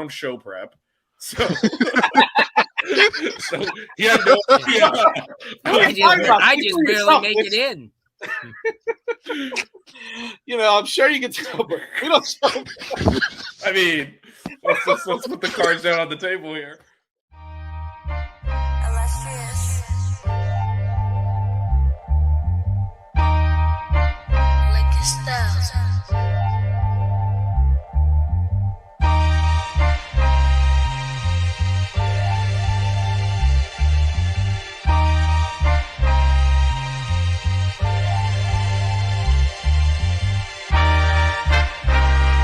own show prep. So, so he had no idea. I just barely make it in. I'm sure you can tell, but we don't show. I mean, let's put the cards down on the table here.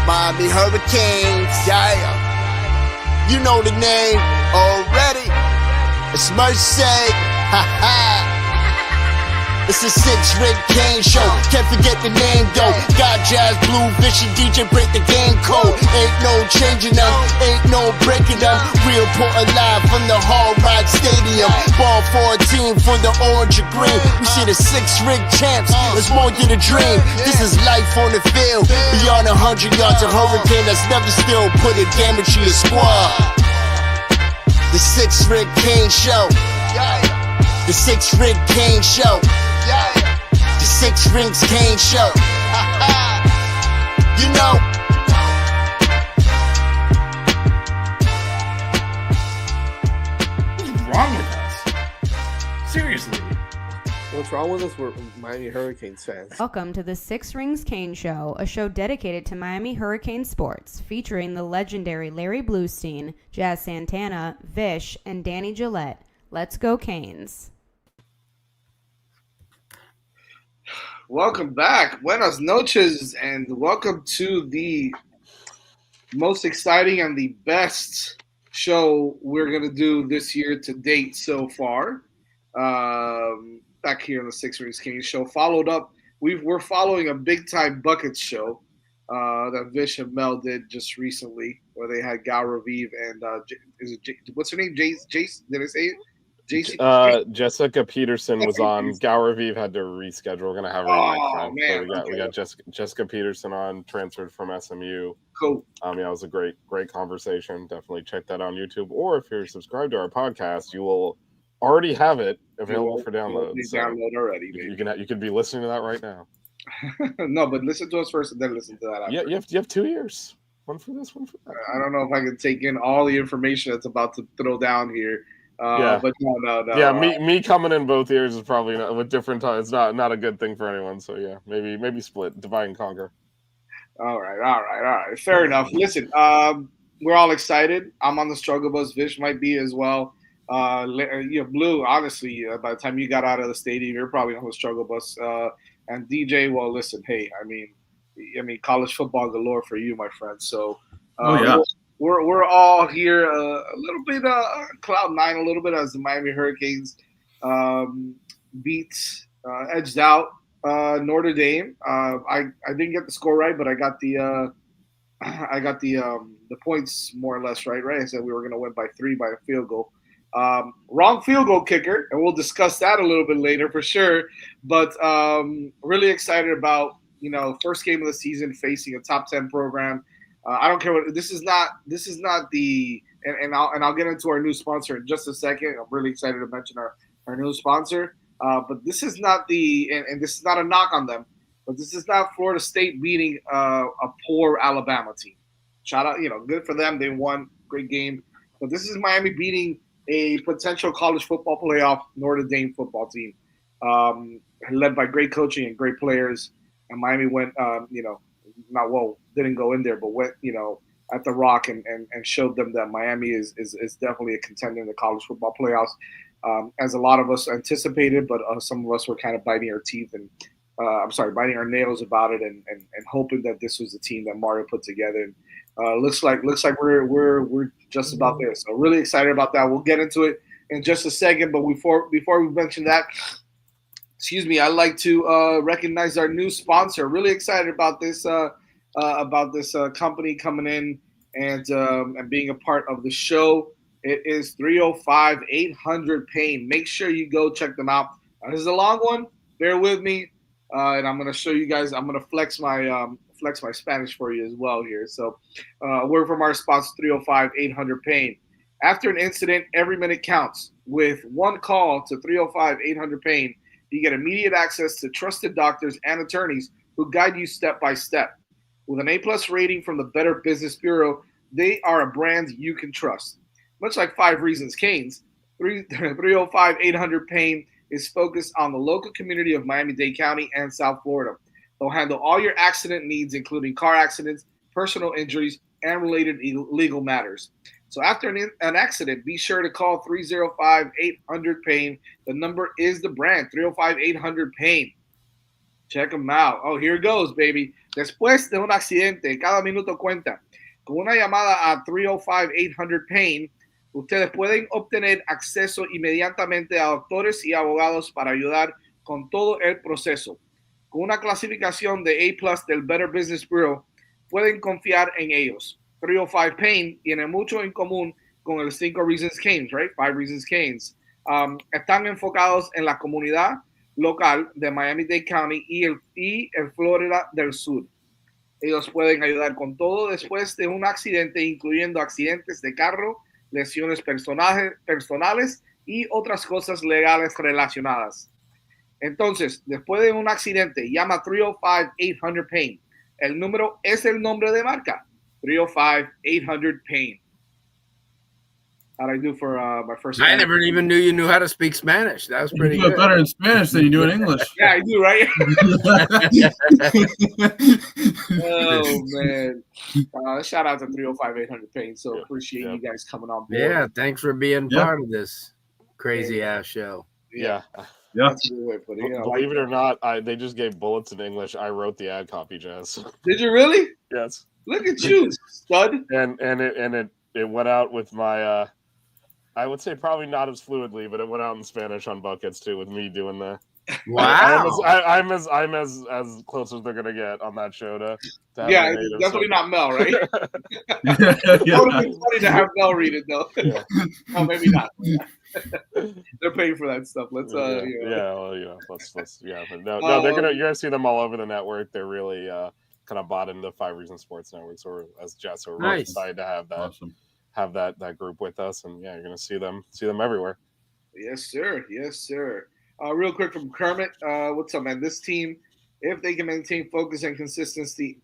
Miami Hurricanes, yeah. You know the name already. It's Mercy. Ha ha. It's a 6-rig Kane show. Can't forget the name though. Got Jazz, Blue, Fishy, DJ, break the game code. Ain't no changing them, ain't no breaking them. Real put alive from the Hard Rock Stadium. Ball 14 for the orange and green. We see the 6-rig champs. There's more to the dream. This is life on the field. Beyond 100 yards, a hurricane that's never still put a damage to your squad. The 6-rig Kane show. The 6-rig Kane show. The 6 Rings Kane show. You know. What's wrong with us? Seriously. What's wrong with us? We're Miami Hurricanes fans. Welcome to the 6 Rings Kane Show, a show dedicated to Miami Hurricane sports, featuring the legendary Larry Bluestein, Jazz Santana, Vish, and Danny Gillette. Let's go Canes. Welcome back. Buenas noches, and welcome to the most exciting and the best show we're going to do this year to date so far. Back here on the 6 Rings King Show. Followed up, we're following a big-time Buckets show that Vish and Mel did just recently, where they had Gal Raviv and what's her name? Jace? Did I say it? Jessica Peterson was on. Gal Raviv had to reschedule. We're gonna have her next time. Man, So we got Jessica Peterson on, transferred from SMU. Cool. Yeah, it was a great conversation. Definitely check that out on YouTube. Or if you're subscribed to our podcast, you will already have it available for download. Download already. You can be listening to that right now. No, but listen to us first and then listen to that after. Yeah, you have 2 years. One for this, one for that. I don't know if I can take in all the information that's about to throw down here. But no. Yeah, me coming in both ears is probably not with different times. It's not a good thing for anyone. So yeah, maybe split, divide and conquer. All right. Fair enough. Listen, we're all excited. I'm on the struggle bus. Vish might be as well. Blue. Honestly, by the time you got out of the stadium, you're probably on the struggle bus. And DJ, well, listen, hey, I mean, college football galore for you, my friend. So, We're all here a little bit cloud nine, a little bit as the Miami Hurricanes edged out Notre Dame. I didn't get the score right, but I got the points more or less right. I said we were going to win by 3 by a field goal. Wrong field goal kicker, and we'll discuss that a little bit later for sure. But really excited about first game of the season facing a top 10 program. I don't care what this is not the and I'll get into our new sponsor in just a second. I'm really excited to mention our new sponsor. But this is not and this is not a knock on them, but this is not Florida State beating a poor Alabama team. Shout out, good for them. They won, great game. But this is Miami beating a potential college football playoff Notre Dame football team, led by great coaching and great players. And Miami went, didn't go in there, but went, at the Rock and showed them that Miami is definitely a contender in the college football playoffs, as a lot of us anticipated, but some of us were kind of biting our teeth and biting our nails about it and hoping that this was the team that Mario put together. And looks like we're just about there. So really excited about that. We'll get into it in just a second, but before we mention that, I'd like to recognize our new sponsor. Really excited about this company coming in and being a part of the show. It is 305-800-PAIN. Make sure you go check them out. This is a long one. Bear with me, and I'm going to show you guys. I'm going to flex my flex my Spanish for you as well here. So, a word from our sponsor, 305-800-PAIN. After an incident, every minute counts. With one call to 305-800-PAIN, you get immediate access to trusted doctors and attorneys who guide you step by step. With an A+ rating from the Better Business Bureau, they are a brand you can trust. Much like 5 Reasons Canes, 305-800-PAIN is focused on the local community of Miami-Dade County and South Florida. They'll handle all your accident needs, including car accidents, personal injuries, and related legal matters. So after an accident, be sure to call 305-800-PAIN. The number is the brand, 305-800-PAIN. Check them out. Oh, here it goes, baby. Después de un accidente, cada minuto cuenta. Con una llamada a 305-800-PAIN, ustedes pueden obtener acceso inmediatamente a doctores y abogados para ayudar con todo el proceso. Con una clasificación de A+ del Better Business Bureau, pueden confiar en ellos. 305-PAIN tiene mucho en común con el 5 Reasons Canes, right? 5 Reasons Canes. Están enfocados en la comunidad local de Miami-Dade County y el Florida del Sur. Ellos pueden ayudar con todo después de un accidente, incluyendo accidentes de carro, lesiones personales y otras cosas legales relacionadas. Entonces, después de un accidente, llama 305-800-PAIN. El número es el nombre de marca, 305-800-PAIN. How'd I do for my first? I never even knew you knew how to speak Spanish. That was pretty good. Better in Spanish than you do in English. Yeah, I do, right? Oh, man. Shout out to 305-800-PAIN. So appreciate you guys coming on board. Yeah, thanks for being part of this crazy-ass show. Yeah. That's a good way to put it. Yeah, Believe it or not, they just gave bullets in English. I wrote the ad copy, Jazz. Did you really? Yes. Look at you, stud. And it went out with my I would say probably not as fluidly, but it went out in Spanish on buckets too, with me doing the. Wow. I'm as close as they're gonna get on that show to yeah, it's definitely not Mel, right? It would have been funny to have Mel read it though. Yeah. No, maybe not. They're paying for that stuff. Let's let's but no, they're gonna. You're gonna see them all over the network. They're really kind of bought into 5 Reasons Sports Network. So as Jess, we're really excited to have that. Awesome. Have that group with us, and you're gonna see them everywhere. Yes, sir. Real quick from Kermit, what's up, man? This team, if they can maintain focus and consistency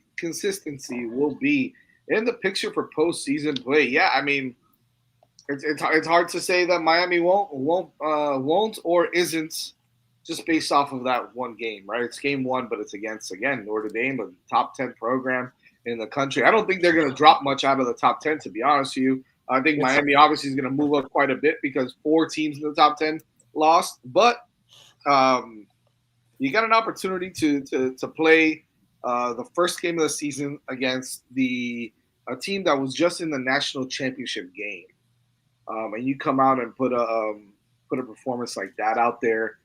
will be in the picture for postseason play. Yeah, I mean, it's hard to say that Miami won't or isn't just based off of that one game, right? It's game 1, but it's against Notre Dame, a top 10 program in the country. I don't think they're going to drop much out of the top 10, to be honest with you. I think Miami obviously is going to move up quite a bit because 4 teams in the top 10 lost. But you got an opportunity to play the first game of the season against a team that was just in the national championship game, and you come out and put a performance like that out there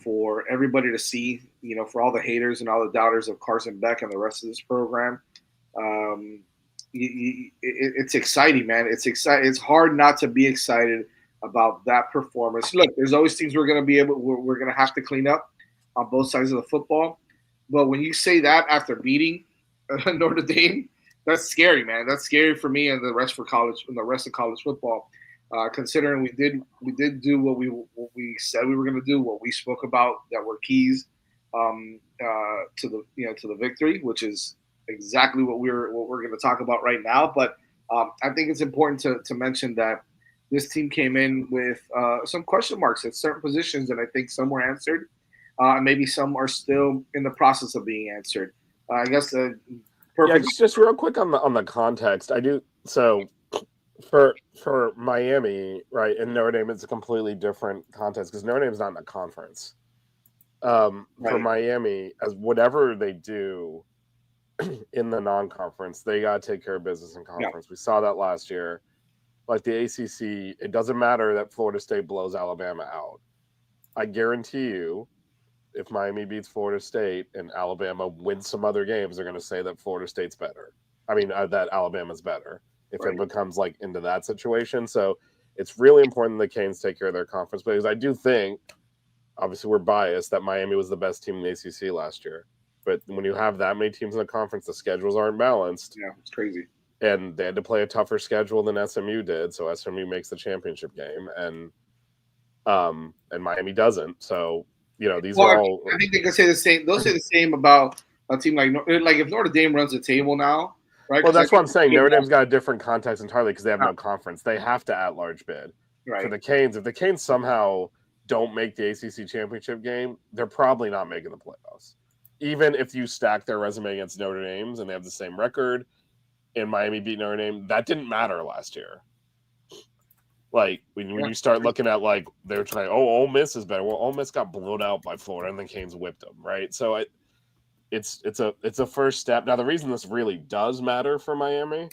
for everybody to see. You know, for all the haters and all the doubters of Carson, Beck, and the rest of this program. It's exciting, man. It's exciting. It's hard not to be excited about that performance. Look, there's always things we're going to have to clean up on both sides of the football. But when you say that after beating Notre Dame, that's scary, man. That's scary for me and the rest of college football. Considering we did do what we said we were going to do, what we spoke about that were keys to the victory, which is exactly what we're going to talk about right now. But I think it's important to mention that this team came in with some question marks at certain positions, and I think some were answered. Maybe some are still in the process of being answered. I guess perfect. Yeah, just real quick on the context. I do so for Miami, right? And Notre Dame, it's a completely different context because Notre Dame is not in the conference. For Miami, as whatever they do in the non-conference, they got to take care of business in conference. Yeah. We saw that last year. Like the ACC, it doesn't matter that Florida State blows Alabama out. I guarantee you, if Miami beats Florida State and Alabama wins some other games, they're going to say that Florida State's better. I mean, that Alabama's better if it becomes like into that situation. So it's really important the Canes take care of their conference because I do think, obviously we're biased, that Miami was the best team in the ACC last year. But when you have that many teams in the conference, the schedules aren't balanced. Yeah, it's crazy. And they had to play a tougher schedule than SMU did, so SMU makes the championship game, and Miami doesn't. So these are all. I think they could say the same. They'll say the same about a team like if Notre Dame runs the table now, right? Well, that's what I'm saying. Notre Dame's got a different context entirely because they have no conference. They have to at-large bid. Right. For the Canes, if the Canes somehow don't make the ACC championship game, they're probably not making the playoffs. Even if you stack their resume against Notre Dame's and they have the same record, and Miami beat Notre Dame, that didn't matter last year. Like when you start looking at like they're trying, Ole Miss is better. Well, Ole Miss got blown out by Florida, and the Canes whipped them, right? So it's a first step. Now the reason this really does matter for Miami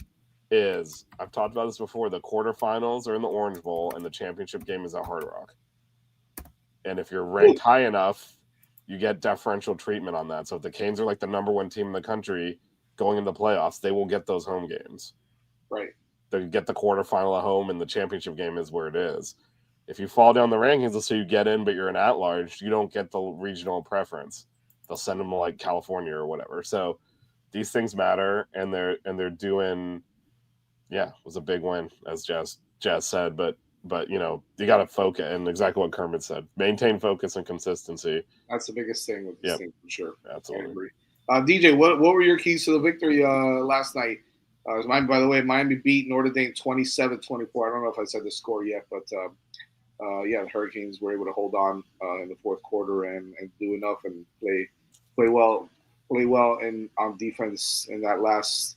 is I've talked about this before. The quarterfinals are in the Orange Bowl, and the championship game is at Hard Rock. And if you're ranked high enough, you get deferential treatment on that. So if the Canes are like the number one team in the country going into the playoffs, they will get those home games. Right. They get the quarterfinal at home, and the championship game is where it is. If you fall down the rankings, let's say you get in, but you're an at-large, you don't get the regional preference. They'll send them to like California or whatever. So these things matter, and they're doing. Yeah, it was a big win, as Jazz said, but you got to focus, and exactly what Kermit said: maintain focus and consistency. That's the biggest thing with this thing for sure. Absolutely. DJ, what were your keys to the victory last night? By the way, Miami beat Notre Dame 27-24. I don't know if I said the score yet, but the Hurricanes were able to hold on in the fourth quarter and do enough and play well on defense in that last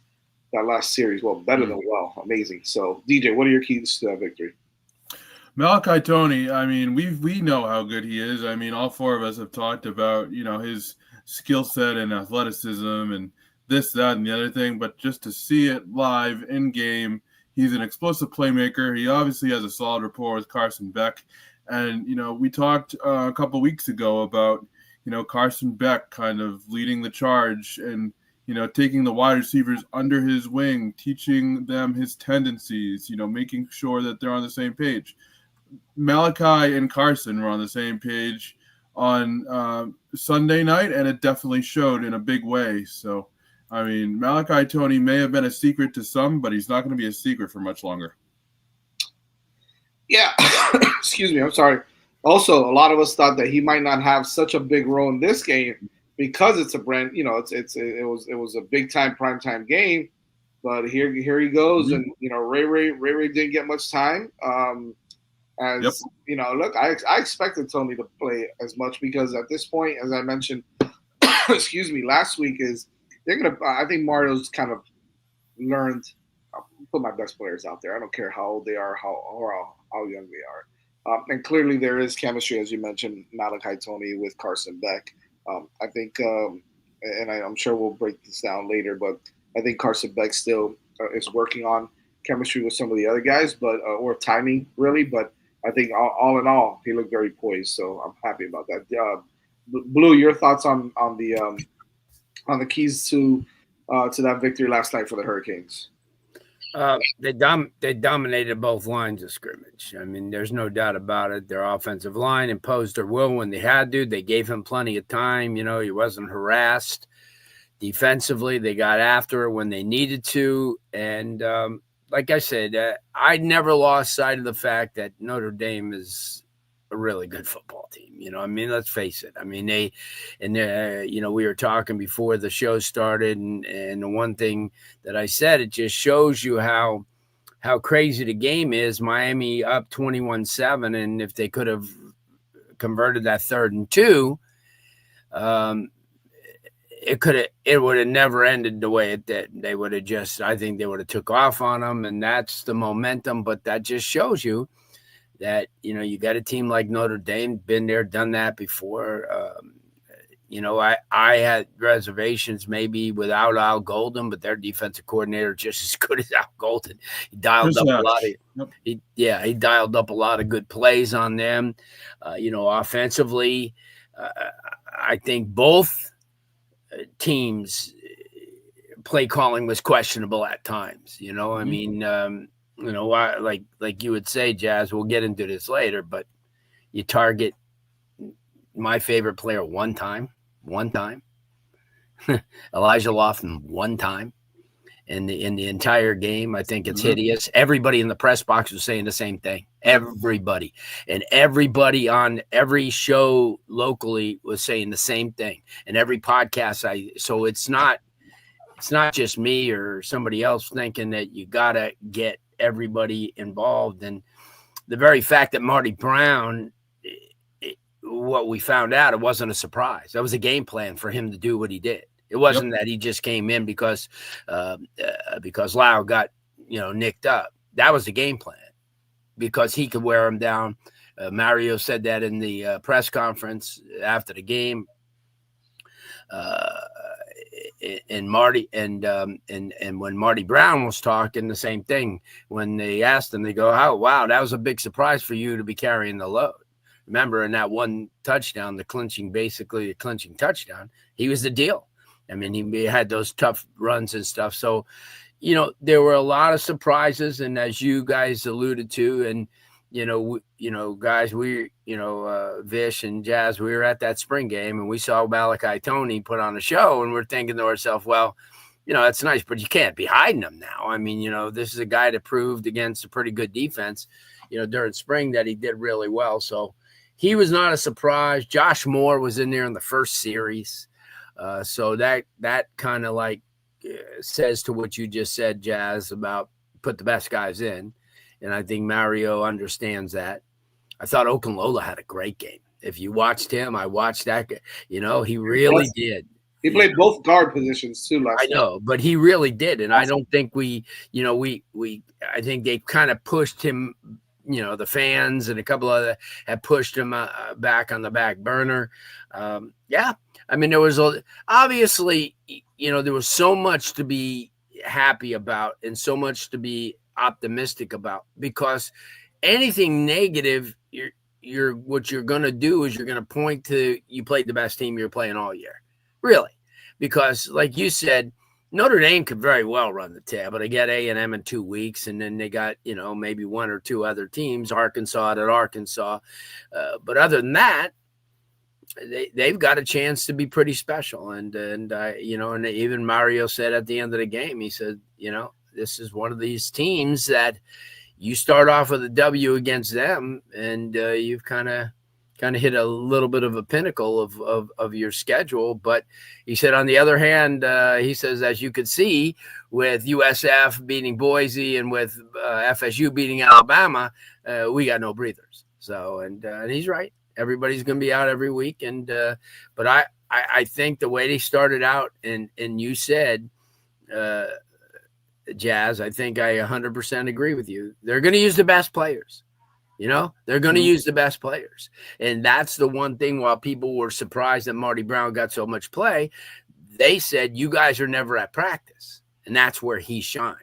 series. Well, better than well, amazing. So, DJ, what are your keys to that victory? Malachi Tony, I mean, we know how good he is. I mean, all four of us have talked about, his skill set and athleticism and this, that, and the other thing. But just to see it live in game, he's an explosive playmaker. He obviously has a solid rapport with Carson Beck. And, we talked a couple weeks ago about, Carson Beck kind of leading the charge and, taking the wide receivers under his wing, teaching them his tendencies, making sure that they're on the same page. Malachi and Carson were on the same page on Sunday night, and it definitely showed in a big way. So, I mean, Malachi Tony may have been a secret to some, but he's not going to be a secret for much longer. Yeah. Excuse me. I'm sorry. Also, a lot of us thought that he might not have such a big role in this game because it's a brand, it was a big time prime time game, but here he goes. And, Ray didn't get much time. Look, I expected Tony to play as much because at this point, as I mentioned, excuse me, last week I think Mario's kind of learned, I'll put my best players out there. I don't care how old they are, how young they are. And clearly there is chemistry, as you mentioned, Malachi Tony with Carson Beck. I think, and I'm sure we'll break this down later, but I think Carson Beck still is working on chemistry with some of the other guys, or timing really. But I think all in all, he looked very poised. So I'm happy about that. Blue, your thoughts on the keys to that victory last night for the Hurricanes? They dominated both lines of scrimmage. I mean, there's no doubt about it. Their offensive line imposed their will when they had to. They gave him plenty of time. He wasn't harassed. Defensively, they got after it when they needed to. And like I said, I never lost sight of the fact that Notre Dame is a really good football team. I mean, let's face it. I mean, we were talking before the show started, and the one thing that I said, it just shows you how crazy the game is. Miami up 21-7, and if they could have converted that 3rd and 2, it would have never ended the way it did. They would have I think they would have took off on them, and that's the momentum. But that just shows you that, you got a team like Notre Dame, been there, done that before. I had reservations maybe without Al Golden, but their defensive coordinator just as good as Al Golden. He dialed up he dialed up a lot of good plays on them. Offensively, I think both teams play calling was questionable at times. I mean, like you would say, Jazz, we'll get into this later, but you target my favorite player one time, Elijah Lofton one time in the entire game. I think it's hideous. Everybody in the press box was saying the same thing. Everybody. And everybody on every show locally was saying the same thing. And every podcast so it's not just me or somebody else thinking that you gotta get everybody involved. And the very fact that Marty Brown, what we found out, it wasn't a surprise. That was a game plan for him to do what he did. It wasn't that he just came in because Lau got, nicked up. That was the game plan because he could wear him down. Mario said that in the press conference after the game. And Marty and when Marty Brown was talking, the same thing. When they asked him, they go, "Oh, wow, that was a big surprise for you to be carrying the load." Remember, in that one touchdown, the clinching touchdown, he was the deal. I mean, he had those tough runs and stuff. So, there were a lot of surprises. And as you guys alluded to, and, guys, Vish and Jazz, we were at that spring game and we saw Malachi Tony put on a show and we're thinking to ourselves, well, that's nice, but you can't be hiding him now. I mean, this is a guy that proved against a pretty good defense, during spring that he did really well. So he was not a surprise. Josh Moore was in there in the first series. So that kind of says to what you just said, Jazz, about put the best guys in. And I think Mario understands that. I thought Okunlola had a great game. If you watched him, I watched that. He really did. He played both guard positions too last I know, but he really did. And I don't think I think they kind of pushed him, the fans and a couple of have pushed him back on the back burner. I mean, there was obviously, there was so much to be happy about and so much to be optimistic about, because anything negative, what you're going to do is you're going to point to you played the best team you're playing all year, really, because like you said, Notre Dame could very well run the tab, but they got A&M in 2 weeks, and then they got maybe one or two other teams, Arkansas. But other than that, they've got a chance to be pretty special. And even Mario said at the end of the game, he said, this is one of these teams that you start off with a W against them, and you've kind of hit a little bit of a pinnacle of your schedule. But he said, on the other hand, he says, as you could see with USF beating Boise and with FSU beating Alabama, we got no breathers. So, and he's right. Everybody's going to be out every week. And but I think the way they started out, and you said, Jazz, I think I 100% agree with you. They're going to use the best players. They're going to use the best players. And that's the one thing, while people were surprised that Marty Brown got so much play, they said, you guys are never at practice. And that's where he shined.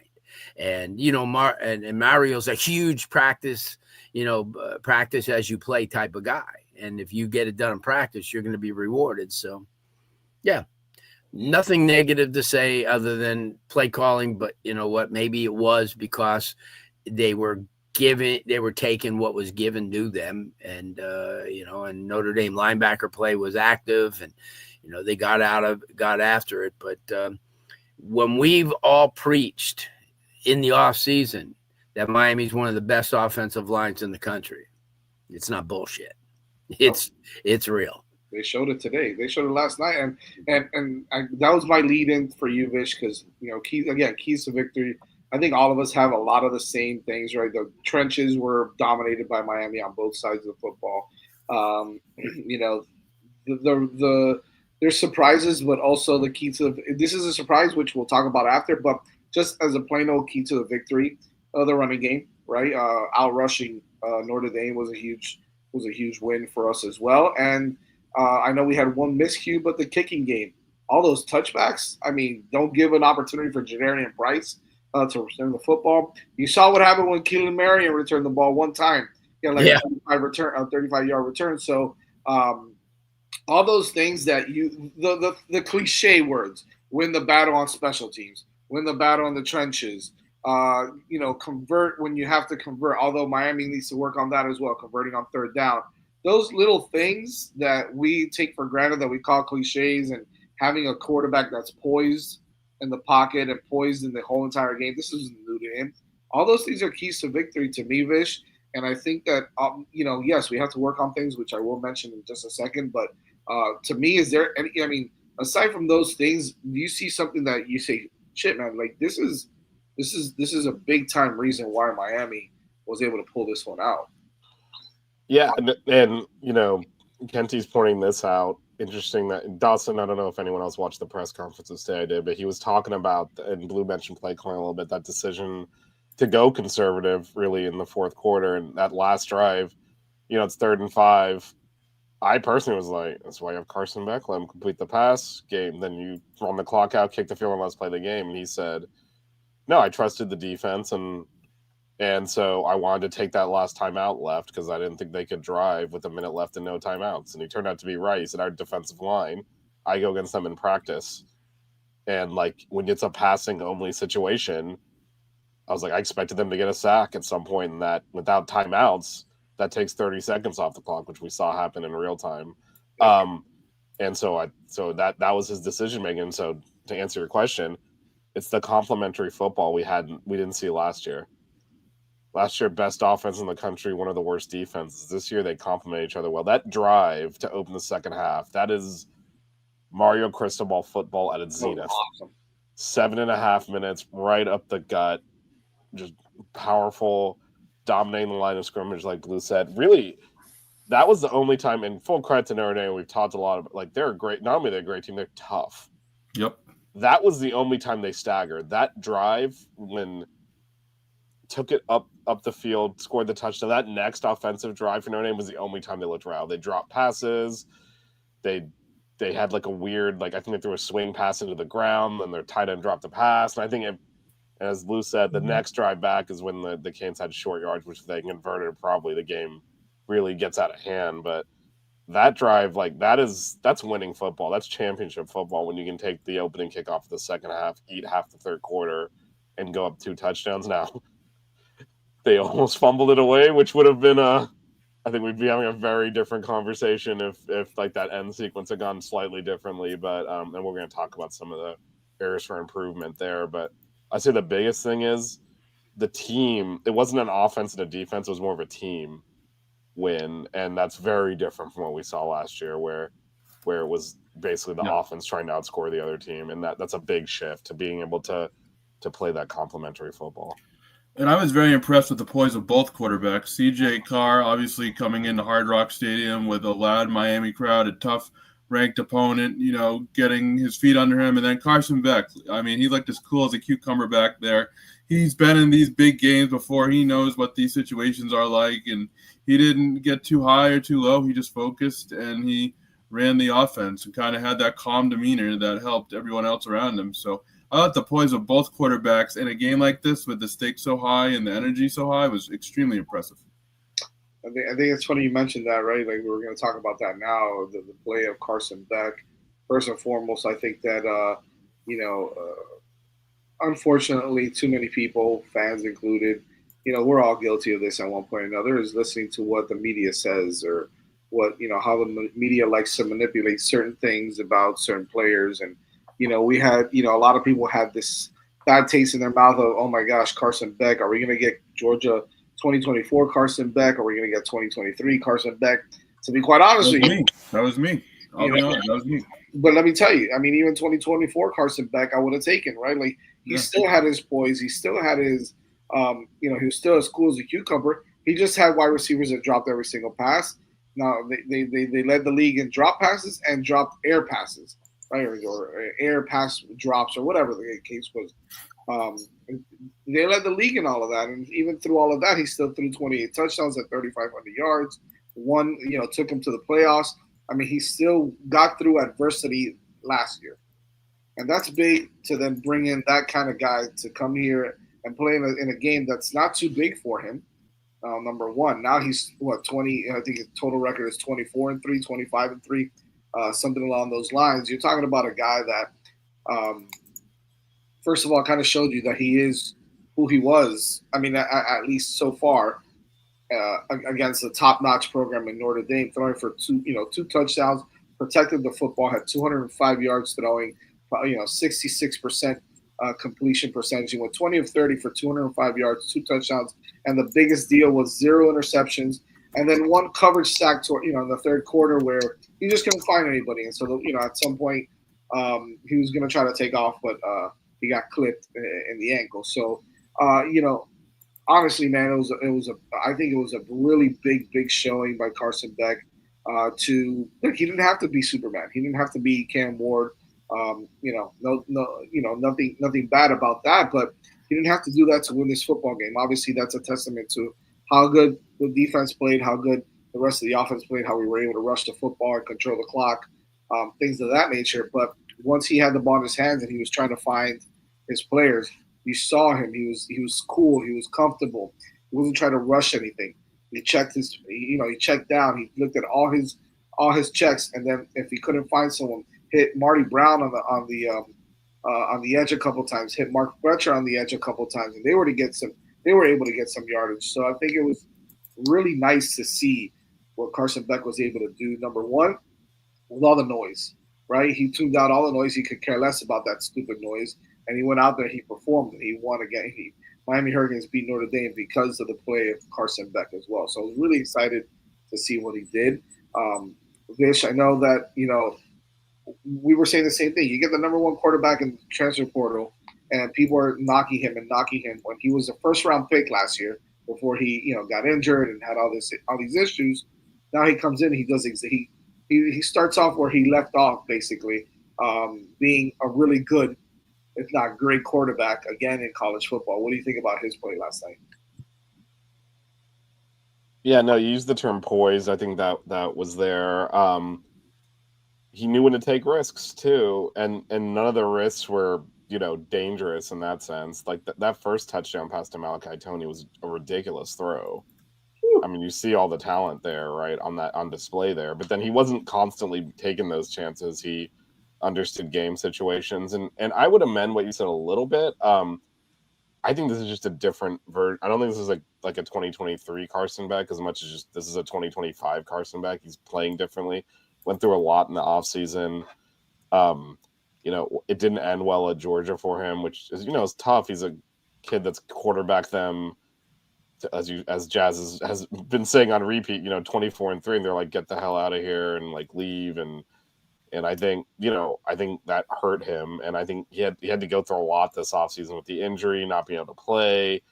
And, and Mario's a huge practice as you play type of guy. And if you get it done in practice, you're going to be rewarded. So, yeah, nothing negative to say other than play calling. But you know what? Maybe it was because they were taking what was given to them. And, and Notre Dame linebacker play was active, and, they got after it. But when we've all preached in the off season that Miami's one of the best offensive lines in the country, it's not bullshit. It's real. They showed it today. They showed it last night, and that was my lead in for you, Vish, because keys to victory. I think all of us have a lot of the same things, right? The trenches were dominated by Miami on both sides of the football. There's surprises, but also the key to this is a surprise, which we'll talk about after. But just as a plain old key to the victory, the running game, right? Out rushing Notre Dame was a huge win for us as well. And I know we had one miscue, but the kicking game, all those touchbacks. I mean, don't give an opportunity for Jadarian Price to return the football. You saw what happened when Keelan Marion returned the ball one time. A 35-yard return. So all those things that the cliche words: win the battle on special teams, win the battle in the trenches. Convert when you have to convert. Although Miami needs to work on that as well, converting on third down. Those little things that we take for granted, that we call cliches and having a quarterback that's poised in the pocket and poised in the whole entire game. This isn't new to him. All those things are keys to victory to me, Vish. And I think that, yes, we have to work on things, which I will mention in just a second. But to me, is there any, aside from those things, do you see something that you say, shit, man, like this is a big time reason why Miami was able to pull this one out? Yeah. And Kenty's pointing this out. Interesting that Dawson, I don't know if anyone else watched the press conferences today, I did, but he was talking about, and Blue mentioned play calling a little bit, that decision to go conservative really in the fourth quarter. And that last drive, it's 3rd and 5. I personally was like, that's why you have Carson Beck, let him complete the pass game. Then you run the clock out, kick the field, and let's play the game. And he said, no, I trusted the defense. And so I wanted to take that last timeout left because I didn't think they could drive with a minute left and no timeouts. And he turned out to be right. He said, our defensive line, I go against them in practice. And like when it's a passing only situation, I was like, I expected them to get a sack at some point, and that without timeouts, that takes 30 seconds off the clock, which we saw happen in real time. And so that was his decision making. And so to answer your question, it's the complementary football we didn't see last year. Last year, best offense in the country, one of the worst defenses. This year, they complement each other well. That drive to open the second half, that is Mario Cristobal football at its zenith. Awesome. 7.5 minutes, right up the gut, just powerful, dominating the line of scrimmage, like Blue said. Really, that was the only time, and full credit to Notre Dame, we've talked a lot about, like, they're a great, not only they're a great team, they're tough. Yep. That was the only time they staggered. That drive, when took it up the field, scored the touchdown, that next offensive drive for Notre Dame was the only time they looked around. They dropped passes. They had like a weird, like I think they threw a swing pass into the ground, and their tight end dropped the pass. And I think, as Lou said, the next drive back is when the Canes had short yards, which if they converted, probably the game really gets out of hand. But that drive, like that's winning football. That's championship football when you can take the opening kickoff of the second half, eat half the third quarter, and go up 2 touchdowns. Now, they almost fumbled it away, which would have been I think we'd be having a very different conversation if like that end sequence had gone slightly differently. But and we're going to talk about some of the areas for improvement there. But I'd say the biggest thing is the team. It wasn't an offense and a defense. It was more of a team win. And that's very different from what we saw last year where it was basically the offense trying to outscore the other team. And that's a big shift to being able to play that complementary football. And I was very impressed with the poise of both quarterbacks. C.J. Carr, obviously coming into Hard Rock Stadium with a loud Miami crowd, a tough ranked opponent, getting his feet under him. And then Carson Beck, I mean, he looked as cool as a cucumber back there. He's been in these big games before. He knows what these situations are like. And he didn't get too high or too low. He just focused and he ran the offense and kind of had that calm demeanor that helped everyone else around him. So I thought the poise of both quarterbacks in a game like this with the stakes so high and the energy so high was extremely impressive. I think it's funny you mentioned that, right? Like we're going to talk about that now, the play of Carson Beck. First and foremost, I think that, unfortunately, too many people, fans included, we're all guilty of this at one point or another, is listening to what the media says or what, how the media likes to manipulate certain things about certain players. And, we had, a lot of people had this bad taste in their mouth of, oh my gosh, Carson Beck, are we going to get Georgia 2024 Carson Beck? Are we going to get 2023 Carson Beck? To be quite honest with you. That was me. I'll be honest, that was me. But let me tell you, I mean, even 2024 Carson Beck, I would have taken, right? Like he still had his poise. He still had his, he was still as cool as a cucumber. He just had wide receivers that dropped every single pass. Now, they led the league in drop passes and dropped air passes. Right, or air pass drops or whatever the case was. They led the league in all of that, and even through all of that, he still threw 28 touchdowns at 3,500 yards. One, took him to the playoffs. I mean, he still got through adversity last year, and that's big to then bring in that kind of guy to come here and play in a game that's not too big for him. Number one, now he's 20. I think his total record is 24-3, 25-3. Something along those lines. You're talking about a guy that, first of all, kind of showed you that he is who he was. I mean, at least so far, against the top-notch program in Notre Dame, throwing for two touchdowns, protected the football, had 205 yards throwing, 66% completion percentage. He went 20 of 30 for 205 yards, 2 touchdowns, and the biggest deal was 0 interceptions. And then 1 coverage sack in the third quarter where he just couldn't find anybody. And so, at some point, he was going to try to take off, but he got clipped in the ankle. So, honestly, man, I think it was a really big showing by Carson Beck. He didn't have to be Superman. He didn't have to be Cam Ward. Nothing bad about that, but he didn't have to do that to win this football game. Obviously, that's a testament to how good the defense played, how good the rest of the offense played, how we were able to rush the football and control the clock, things of that nature. But once he had the ball in his hands and he was trying to find his players, you saw him. He was cool. He was comfortable. He wasn't trying to rush anything. He checked he checked down. He looked at all his checks, and then if he couldn't find someone, hit Marty Brown on the edge a couple times, hit Mark Fletcher on the edge a couple times, and they were able to get some yardage. So I think it was really nice to see what Carson Beck was able to do. Number one, with all the noise, right? He tuned out all the noise. He could care less about that stupid noise, and he went out there. He performed. He won again. Miami Hurricanes beat Notre Dame because of the play of Carson Beck as well. So I was really excited to see what he did. Vish, I know that we were saying the same thing. You get the number 1 quarterback in the transfer portal, and people are knocking him when he was a first-round pick last year before he got injured and had all these issues. Now he comes in, he starts off where he left off, basically, being a really good, if not great, quarterback again in college football. What do you think about his play last night? Yeah, no, you used the term poised. I think that was there. He knew when to take risks too, and none of the risks were dangerous in that sense. Like that first touchdown pass to Malachi Tony was a ridiculous throw. I mean, you see all the talent there, right, on display there. But then he wasn't constantly taking those chances. He understood game situations, and I would amend what you said a little bit. I think this is just a different version. I don't think this is like a 2023 Carson Beck as much as just this is a 2025 Carson Beck. He's playing differently. Went through a lot in the offseason. It didn't end well at Georgia for him, which is is tough. He's a kid that's quarterbacked them, as Jazz has been saying on repeat, 24-3, and they're like, get the hell out of here and like leave, and I think that hurt him, and I think he had to go through a lot this offseason with the injury, not being able to play,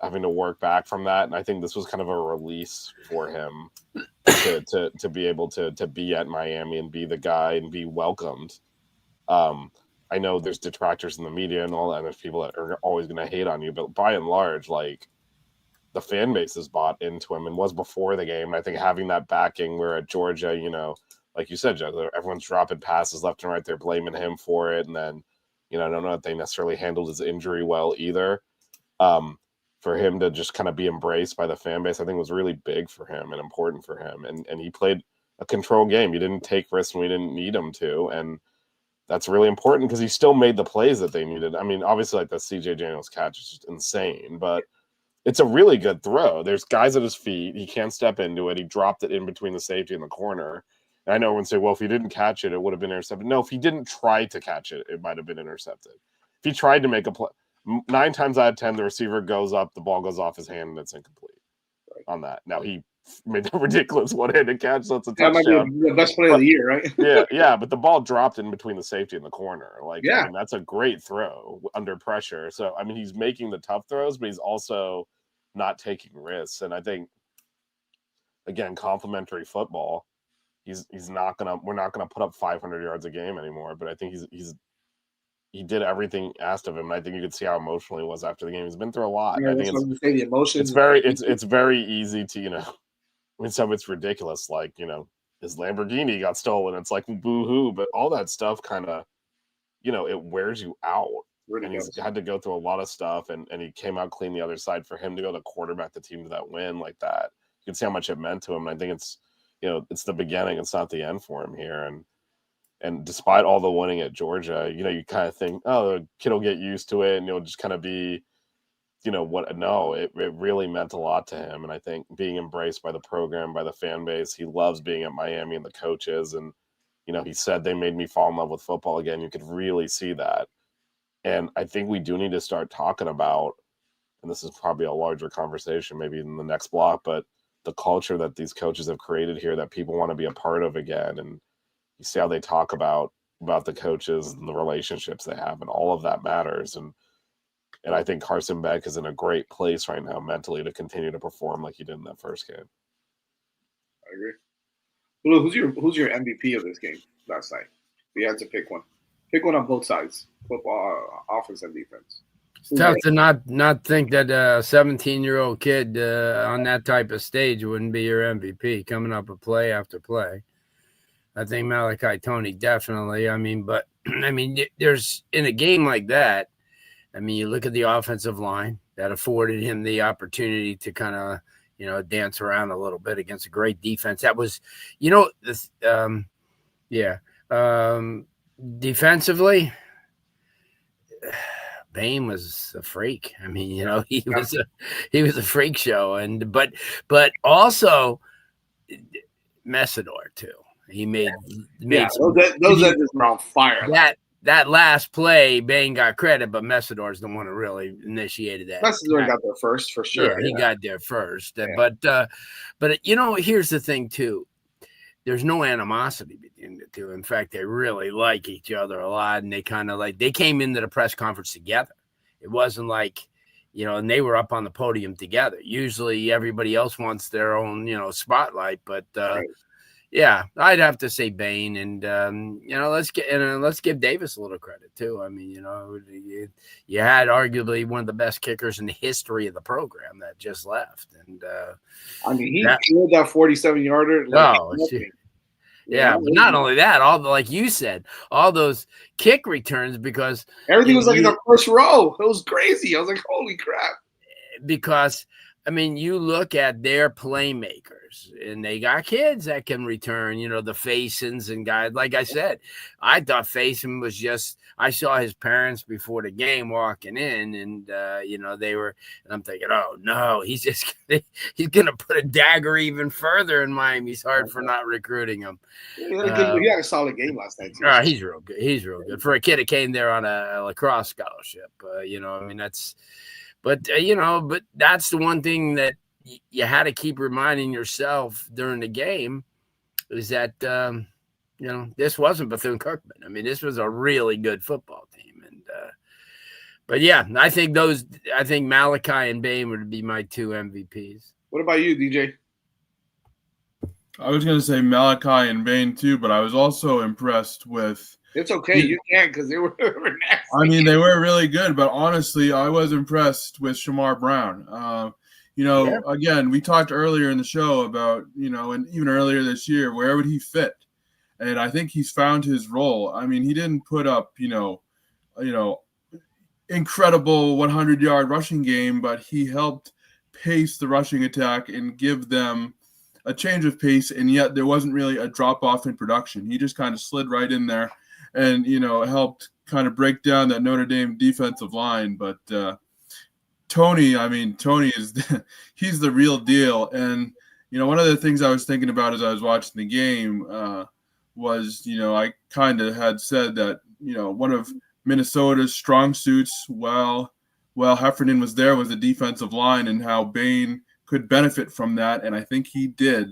having to work back from that, and I think this was kind of a release for him to be able to be at Miami and be the guy and be welcomed. I know there's detractors in the media and all that, and there's people that are always going to hate on you, but by and large, like, the fan base has bought into him and was before the game. I think having that backing, where at Georgia, like you said, Joe, everyone's dropping passes left and right. They're blaming him for it. And then, I don't know if they necessarily handled his injury well either. For him to just kind of be embraced by the fan base, I think was really big for him and important for him. And he played a control game. He didn't take risks when we didn't need him to. And that's really important because he still made the plays that they needed. I mean, obviously, like the CJ Daniels catch is just insane, but it's a really good throw. There's guys at his feet. He can't step into it. He dropped it in between the safety and the corner. And I know everyone say, well, if he didn't catch it, it would have been intercepted. No, if he didn't try to catch it, it might have been intercepted. If he tried to make a play, 9 times out of 10, the receiver goes up, the ball goes off his hand, and it's incomplete on that. Now, he made the ridiculous one-handed catch, so it's a touchdown. That might be the best play of the year, right? yeah, but the ball dropped in between the safety and the corner. Like, yeah. I mean, that's a great throw under pressure. So, I mean, he's making the tough throws, but he's also not taking risks. And I think, again, complimentary football, we're not gonna put up 500 yards a game anymore. But I think he did everything asked of him. And I think you could see how emotional he was after the game. He's been through a lot. Yeah, I think the emotions. It's very easy to, I mean, some of it's ridiculous. Like, his Lamborghini got stolen. It's like boo-hoo, but all that stuff kind of, it wears you out. Really, and he's had to go through a lot of stuff, and he came out clean the other side. For him to go to quarterback the team to that win like that, you can see how much it meant to him. And I think it's, it's the beginning. It's not the end for him here. And despite all the winning at Georgia, you kind of think, oh, the kid will get used to it, and he'll just kind of be, it really meant a lot to him. And I think being embraced by the program, by the fan base, he loves being at Miami and the coaches. And, he said they made me fall in love with football again. You could really see that. And I think we do need to start talking about, and this is probably a larger conversation maybe in the next block, but the culture that these coaches have created here that people want to be a part of again. And you see how they talk about the coaches and the relationships they have, and all of that matters. And I think Carson Beck is in a great place right now mentally to continue to perform like he did in that first game. I agree. Blue, who's your MVP of this game last night? If you had to pick one. Pick one on both sides, football, offense and defense. It's tough to not think that a 17-year-old kid on that type of stage wouldn't be your MVP, coming up with play after play. I think Malachi Tony definitely. But there's in a game like that. You look at the offensive line that afforded him the opportunity to kind of, dance around a little bit against a great defense. That was, defensively, Bain was a freak. He was a freak show, but also Messidor too. He made those edges were on fire. That last play, Bain got credit, but Messidor's the one who really initiated that. Messidor got there first for sure. Yeah, he got there first. Yeah. But here's the thing too. There's no animosity between the two. In fact, they really like each other a lot, and they kind of they came into the press conference together. It wasn't like, and they were up on the podium together. Usually everybody else wants their own, spotlight, but right. Yeah, I'd have to say Bain, and let's give Davis a little credit too. You had arguably one of the best kickers in the history of the program that just left, and he killed that 47-yarder. Yeah, but not only that, like you said, all those kick returns, because everything was in the first row. It was crazy. I was like, holy crap! Because you look at their playmakers, and they got kids that can return, the Faisons and guys. Like I said, I thought Faison was I saw his parents before the game walking in, and, they were, and I'm thinking, oh, no, he's going to put a dagger even further in Miami's heart for not recruiting him. He had a solid game last night, too. He's real good. He's real good. For a kid that came there on a lacrosse scholarship, that's. But, but that's the one thing that you had to keep reminding yourself during the game is that, this wasn't Bethune-Cookman. This was a really good football team. And, but yeah, I think Malachi and Bain would be my two MVPs. What about you, DJ? I was going to say Malachi and Bain too, but I was also impressed with. It's okay. You can't, because they were nasty. They were really good, but honestly, I was impressed with Shamar Brown. Again, we talked earlier in the show about, and even earlier this year, where would he fit? And I think he's found his role. He didn't put up, incredible 100-yard rushing game, but he helped pace the rushing attack and give them a change of pace, and yet there wasn't really a drop-off in production. He just kind of slid right in there and, helped kind of break down that Notre Dame defensive line. But Tony is he's the real deal. And, one of the things I was thinking about as I was watching the game was, I kind of had said that, one of Minnesota's strong suits while Heffernan was there was the defensive line, and how Bain could benefit from that. And I think he did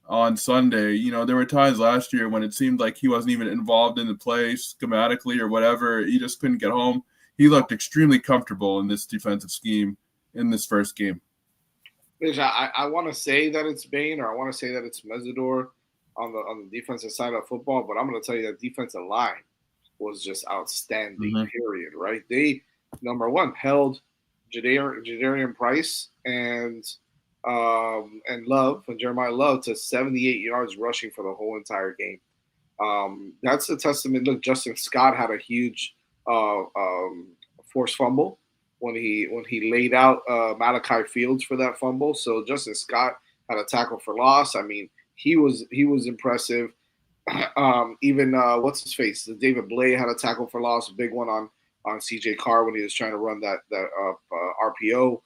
on Sunday. There were times last year when it seemed like he wasn't even involved in the play schematically or whatever. He just couldn't get home. He looked extremely comfortable in this defensive scheme in this first game. I want to say that it's Bain, or I want to say that it's Messidor on the defensive side of football, but I'm going to tell you that defensive line was just outstanding, period, right? They, number one, held Jadarian Price and Jeremiah Love to 78 yards rushing for the whole entire game. That's a testament. Look, Justin Scott had a huge forced fumble when he laid out Malachi Fields for that fumble. So Justin Scott had a tackle for loss. He was impressive. Even what's his face? David Blay had a tackle for loss, a big one on CJ Carr when he was trying to run that RPO.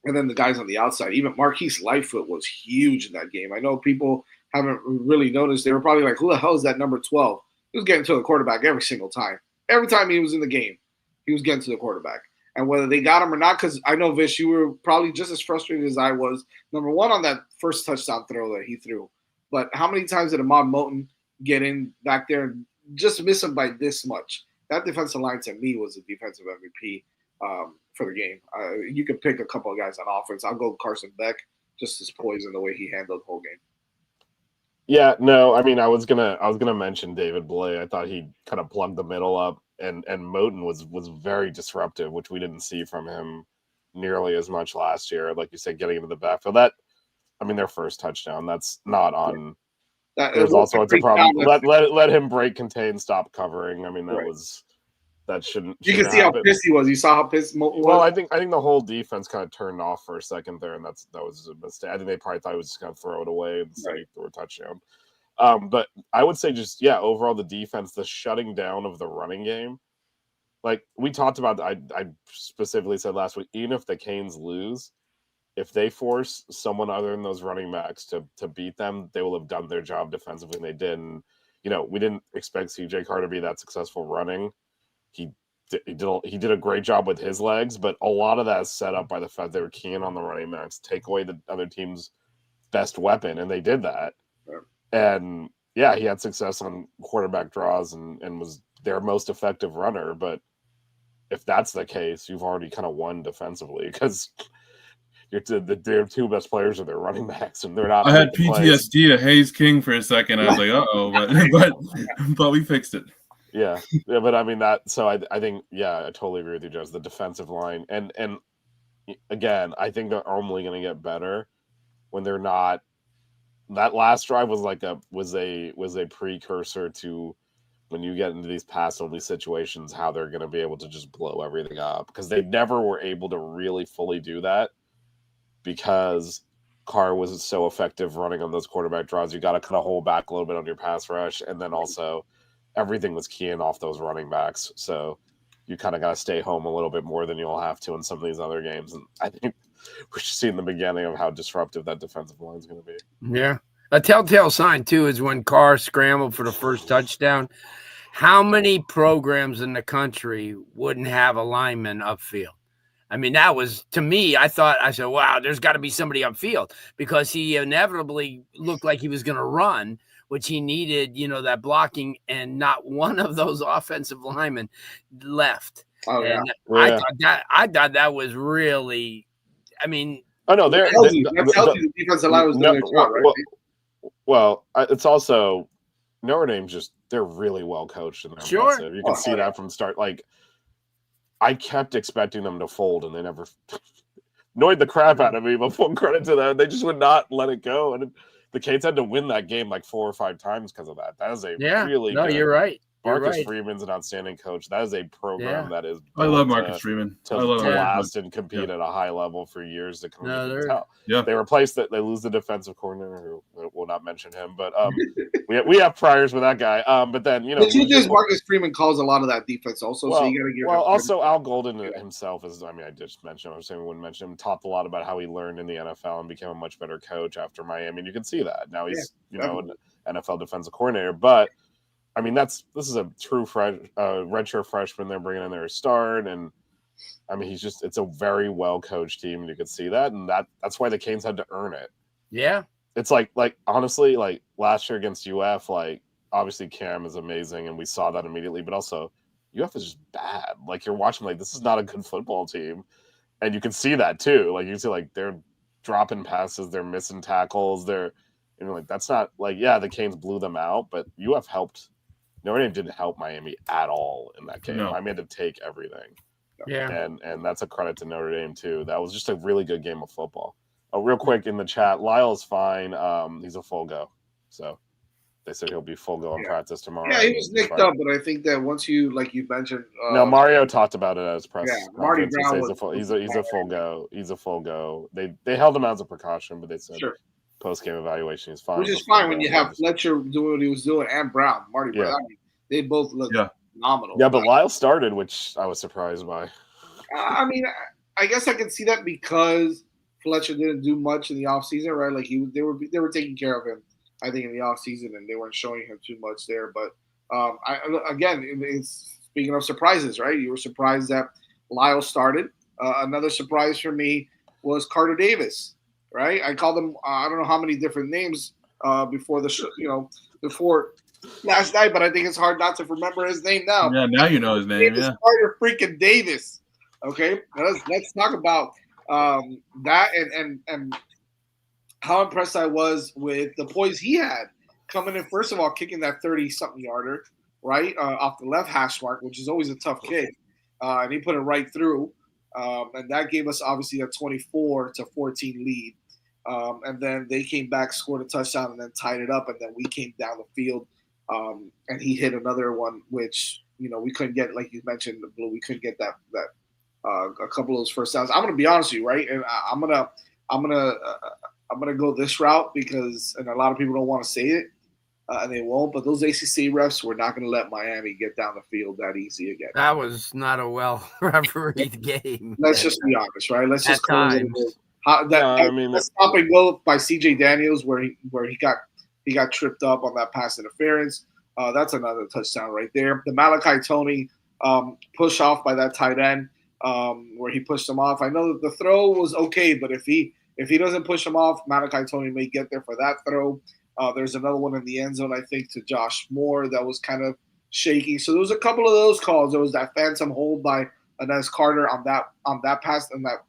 And then the guys on the outside, even Marquise Lightfoot was huge in that game. I know people haven't really noticed. They were probably like, who the hell is that number 12? He was getting to the quarterback every single time. Every time he was in the game, he was getting to the quarterback. And whether they got him or not, because I know, Vish, you were probably just as frustrated as I was, number one, on that first touchdown throw that he threw. But how many times did Ahmad Moten get in back there and just miss him by this much? That defensive line, to me, was a defensive MVP for the game. You could pick a couple of guys on offense. I'll go Carson Beck, just as poised in the way he handled the whole game. Yeah, no, I mean, I was gonna mention David Blay. I thought he kind of plugged the middle up, and Moten was very disruptive, which we didn't see from him nearly as much last year. Like you said, getting into the backfield. Their first touchdown. That's not on. There's also it's a problem. Let him break, contain, stop covering. I mean, that shouldn't. You can see how pissed he was. You saw how pissed Moten was. Well, I think the whole defense kind of turned off for a second there, and that was a mistake. I think they probably thought he was just going to throw it away and say throw a touchdown. But I would say overall the defense, the shutting down of the running game. Like we talked about, I specifically said last week, even if the Canes lose, if they force someone other than those running backs to beat them, they will have done their job defensively, and they did. And, we didn't expect CJ Carr to be that successful running. He did a great job with his legs, but a lot of that is set up by the fact they were keying on the running backs, take away the other team's best weapon, and they did that. Sure. And he had success on quarterback draws and was their most effective runner. But if that's the case, you've already kind of won defensively because their two best players are their running backs, and they're not. I had PTSD to Hayes King for a second. I was like, but we fixed it. Yeah, but I mean that. So I think I totally agree with you, Jess. The defensive line, and again, I think they're only going to get better when they're not. That last drive was a precursor to when you get into these pass only situations, how they're going to be able to just blow everything up, because they never were able to really fully do that because Carr was so effective running on those quarterback draws. You got to kind of hold back a little bit on your pass rush, and then also everything was keying off those running backs. So you kind of got to stay home a little bit more than you'll have to in some of these other games. And I think we're just seeing the beginning of how disruptive that defensive line is going to be. Yeah. A telltale sign, too, is when Carr scrambled for the first touchdown. How many programs in the country wouldn't have a lineman upfield? I mean, that was, to me, I said, wow, there's got to be somebody upfield, because he inevitably looked like he was going to run, which he needed, that blocking, and not one of those offensive linemen left. Oh, yeah. And I thought that was really, I mean. Oh, no, the defensive line was doing their job, right? Well, it's also Notre Dame, they're really well coached and they're impressive. You can see that from start. Like, I kept expecting them to fold, and they never annoyed the crap out of me, but full credit to them. They just would not let it go. And the Canes had to win that game like 4 or 5 times because of that. That is really good. You're right. Marcus Freeman's an outstanding coach. That is a program that is. I love Marcus Freeman. To last and compete at a high level for years to come. They replaced that. They lose the defensive coordinator, who we'll not mention him, but we have priors with that guy. But then the truth is, Marcus Freeman calls a lot of that defense also. So you got to give. Well, also Al Golden himself is. I mean, I just mentioned him. I was saying we wouldn't mention him. Talked a lot about how he learned in the NFL and became a much better coach after Miami. And you can see that now he's an NFL defensive coordinator, but. I mean, this is a true redshirt freshman they're bringing in there to start, and I mean, it's a very well coached team, and you can see that, and that's why the Canes had to earn it. Yeah, it's like honestly, like last year against UF, like obviously Cam is amazing, and we saw that immediately, but also UF is just bad. Like you're watching, like this is not a good football team, and you can see that too. Like you see, like they're dropping passes, they're missing tackles, like that's not like the Canes blew them out, but UF helped. Notre Dame didn't help Miami at all in that game. No. Miami had to take everything. Yeah. And that's a credit to Notre Dame, too. That was just a really good game of football. Real quick in the chat, Lyle's fine. He's a full go. So they said he'll be full go in practice tomorrow. Yeah, he was nicked up, but I think that once you, like you mentioned. No, Mario talked about it at his press conference. Marty Brown he's a full go. He's a full go. They held him out as a precaution, but they said post-game evaluation is fine. Which is fine when you have Fletcher doing what he was doing and Brown, Marty Brown. I mean, they both look phenomenal. Yeah, but Lyle started, which I was surprised by. I mean, I guess I can see that because Fletcher didn't do much in the offseason, right? Like they were taking care of him I think, in the offseason, and they weren't showing him too much there. But it's speaking of surprises, right? You were surprised that Lyle started. Another surprise for me was Carter Davis, right? I called him I don't know how many different names before the show, before last night, but I think it's hard not to remember his name now. Yeah, now you know his name. Davis, Yeah. Carter freaking Davis. Okay, let's talk about that and how impressed I was with the poise he had coming in. First of all, kicking that 30-something yarder right off the left hash mark, which is always a tough kick, and he put it right through, and that gave us obviously a 24-14 lead. And then they came back, scored a touchdown, and then tied it up. And then we came down the field, and he hit another one, which we couldn't get, like you mentioned, Blue. We couldn't get that a couple of those first downs. I'm gonna be honest with you, right? And I'm gonna go this route because, and a lot of people don't want to say it, and they won't. But those ACC refs were not gonna let Miami get down the field that easy again. That was not a well refereed game. Let's just be honest, right? Let's just call it. That stop and go by CJ Daniels where he got tripped up on that pass interference. That's another touchdown right there. The Malachi Tony push off by that tight end where he pushed him off. I know that the throw was okay, but if he doesn't push him off, Malachi Tony may get there for that throw. There's another one in the end zone, I think, to Josh Moore that was kind of shaky. So there was a couple of those calls. There was that phantom hold by Anez Carter on that pass and that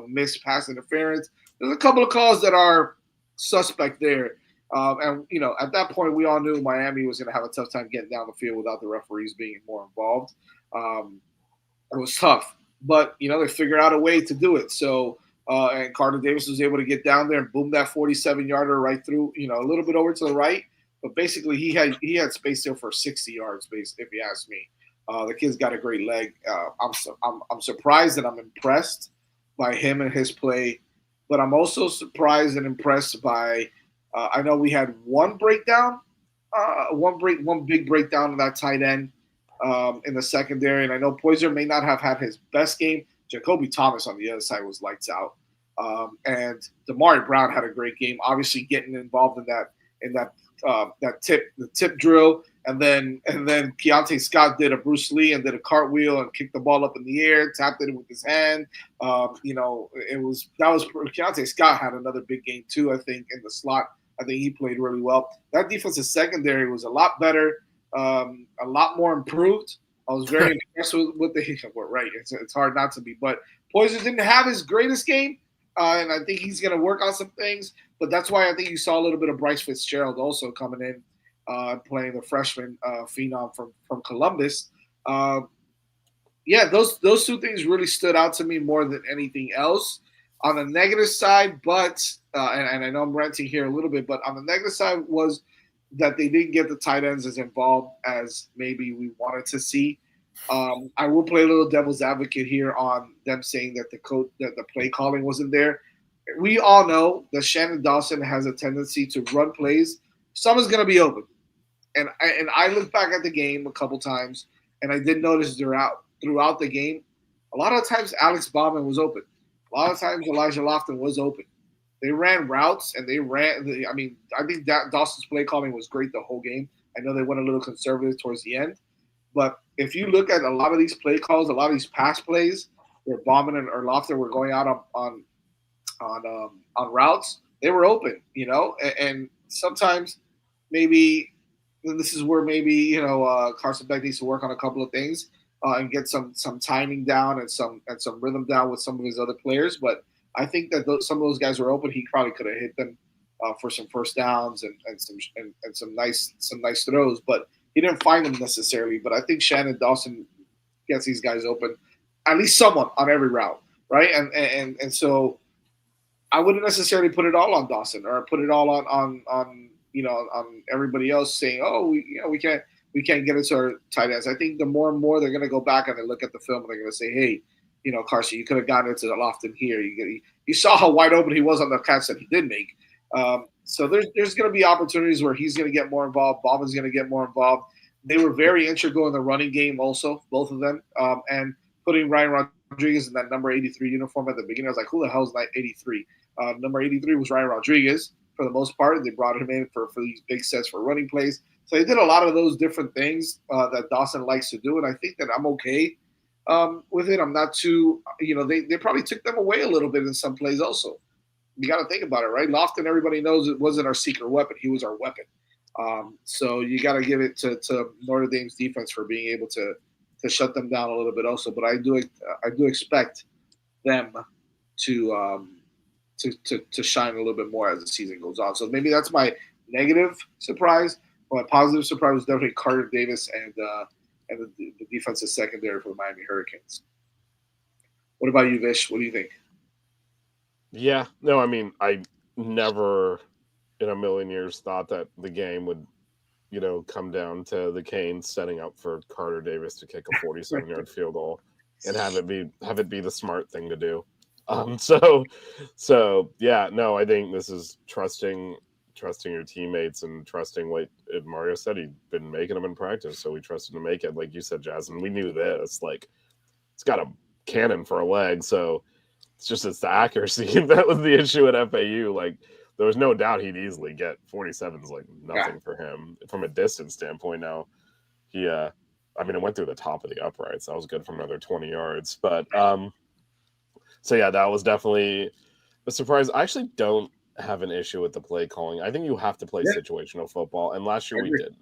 missed pass interference. There's a couple of calls that are suspect there. And at that point, we all knew Miami was going to have a tough time getting down the field without the referees being more involved. It was tough, but they figured out a way to do it. So, and Carter Davis was able to get down there and boom that 47-yarder right through, a little bit over to the right. But basically, he had space there for 60 yards, if you ask me. The kid's got a great leg. I'm surprised and I'm impressed by him and his play, but I'm also surprised and impressed by. I know we had one breakdown, one big breakdown of that tight end in the secondary, and I know Poyser may not have had his best game. Jacoby Thomas on the other side was lights out, and Damari Brown had a great game. Obviously, getting involved in that tip drill. And then Keontae Scott did a Bruce Lee and did a cartwheel and kicked the ball up in the air, tapped it with his hand. Keontae Scott had another big game too, I think, in the slot. I think he played really well. That defensive secondary was a lot better, a lot more improved. I was very impressed with the right. It's hard not to be, but Poyser didn't have his greatest game, and I think he's going to work on some things. But that's why I think you saw a little bit of Bryce Fitzgerald also coming in. Playing the freshman phenom from Columbus. Those two things really stood out to me more than anything else. On the negative side, but and I know I'm ranting here a little bit, but on the negative side was that they didn't get the tight ends as involved as maybe we wanted to see. I will play a little devil's advocate here on them saying that the play calling wasn't there. We all know that Shannon Dawson has a tendency to run plays. Someone's going to be open. And I look back at the game a couple times, and I did notice throughout the game, a lot of times Alex Bauman was open. A lot of times Elijah Lofton was open. They ran routes, and I think Dawson's play calling was great the whole game. I know they went a little conservative towards the end. But if you look at a lot of these play calls, a lot of these pass plays where Bauman or Lofton were going out on routes, they were open, and sometimes maybe – this is where maybe Carson Beck needs to work on a couple of things and get some timing down and some rhythm down with some of his other players. But I think that some of those guys were open. He probably could have hit them for some first downs and some nice throws, but he didn't find them necessarily. But I think Shannon Dawson gets these guys open, at least someone on every route, right? And so I wouldn't necessarily put it all on Dawson or put it all on everybody else saying, oh, we can't get it to our tight ends. I think the more and more they're going to go back and they look at the film and they're going to say, hey, Carson, you could have gotten into the Lofton here. You saw how wide open he was on the catch that he did make. So there's going to be opportunities where he's going to get more involved. Bauman's going to get more involved. They were very integral in the running game also, both of them. And putting Ryan Rodriguez in that number 83 uniform at the beginning, I was like, who the hell is that 83? Number 83 was Ryan Rodriguez. for the most part. They brought him in for these big sets for running plays. So they did a lot of those different things that Dawson likes to do, and I think that I'm okay with it. I'm not too, they probably took them away a little bit in some plays also. You got to think about it, right? Lofton, everybody knows it wasn't our secret weapon. He was our weapon. So you got to give it to Notre Dame's defense for being able to shut them down a little bit also. But I do expect them to shine a little bit more as the season goes on. So maybe that's my negative surprise. My positive surprise was definitely Carter Davis and the defensive secondary for the Miami Hurricanes. What about you, Vish? What do you think? Yeah, no, I mean, I never in a million years thought that the game would, come down to the Canes setting up for Carter Davis to kick a 47-yard field goal and have it be the smart thing to do. So yeah, no, I think this is trusting your teammates and trusting what Mario said. He'd been making them in practice, so we trusted him to make it. Like you said, Jazz, and we knew this. Like, it's got a cannon for a leg, so it's the accuracy. That was the issue at FAU. Like, there was no doubt he'd easily get 47's like nothing for him from a distance standpoint. Now, it went through the top of the uprights. That was good for another 20 yards. But so yeah, that was definitely a surprise. I actually don't have an issue with the play calling. I think you have to play situational football, and last year we didn't.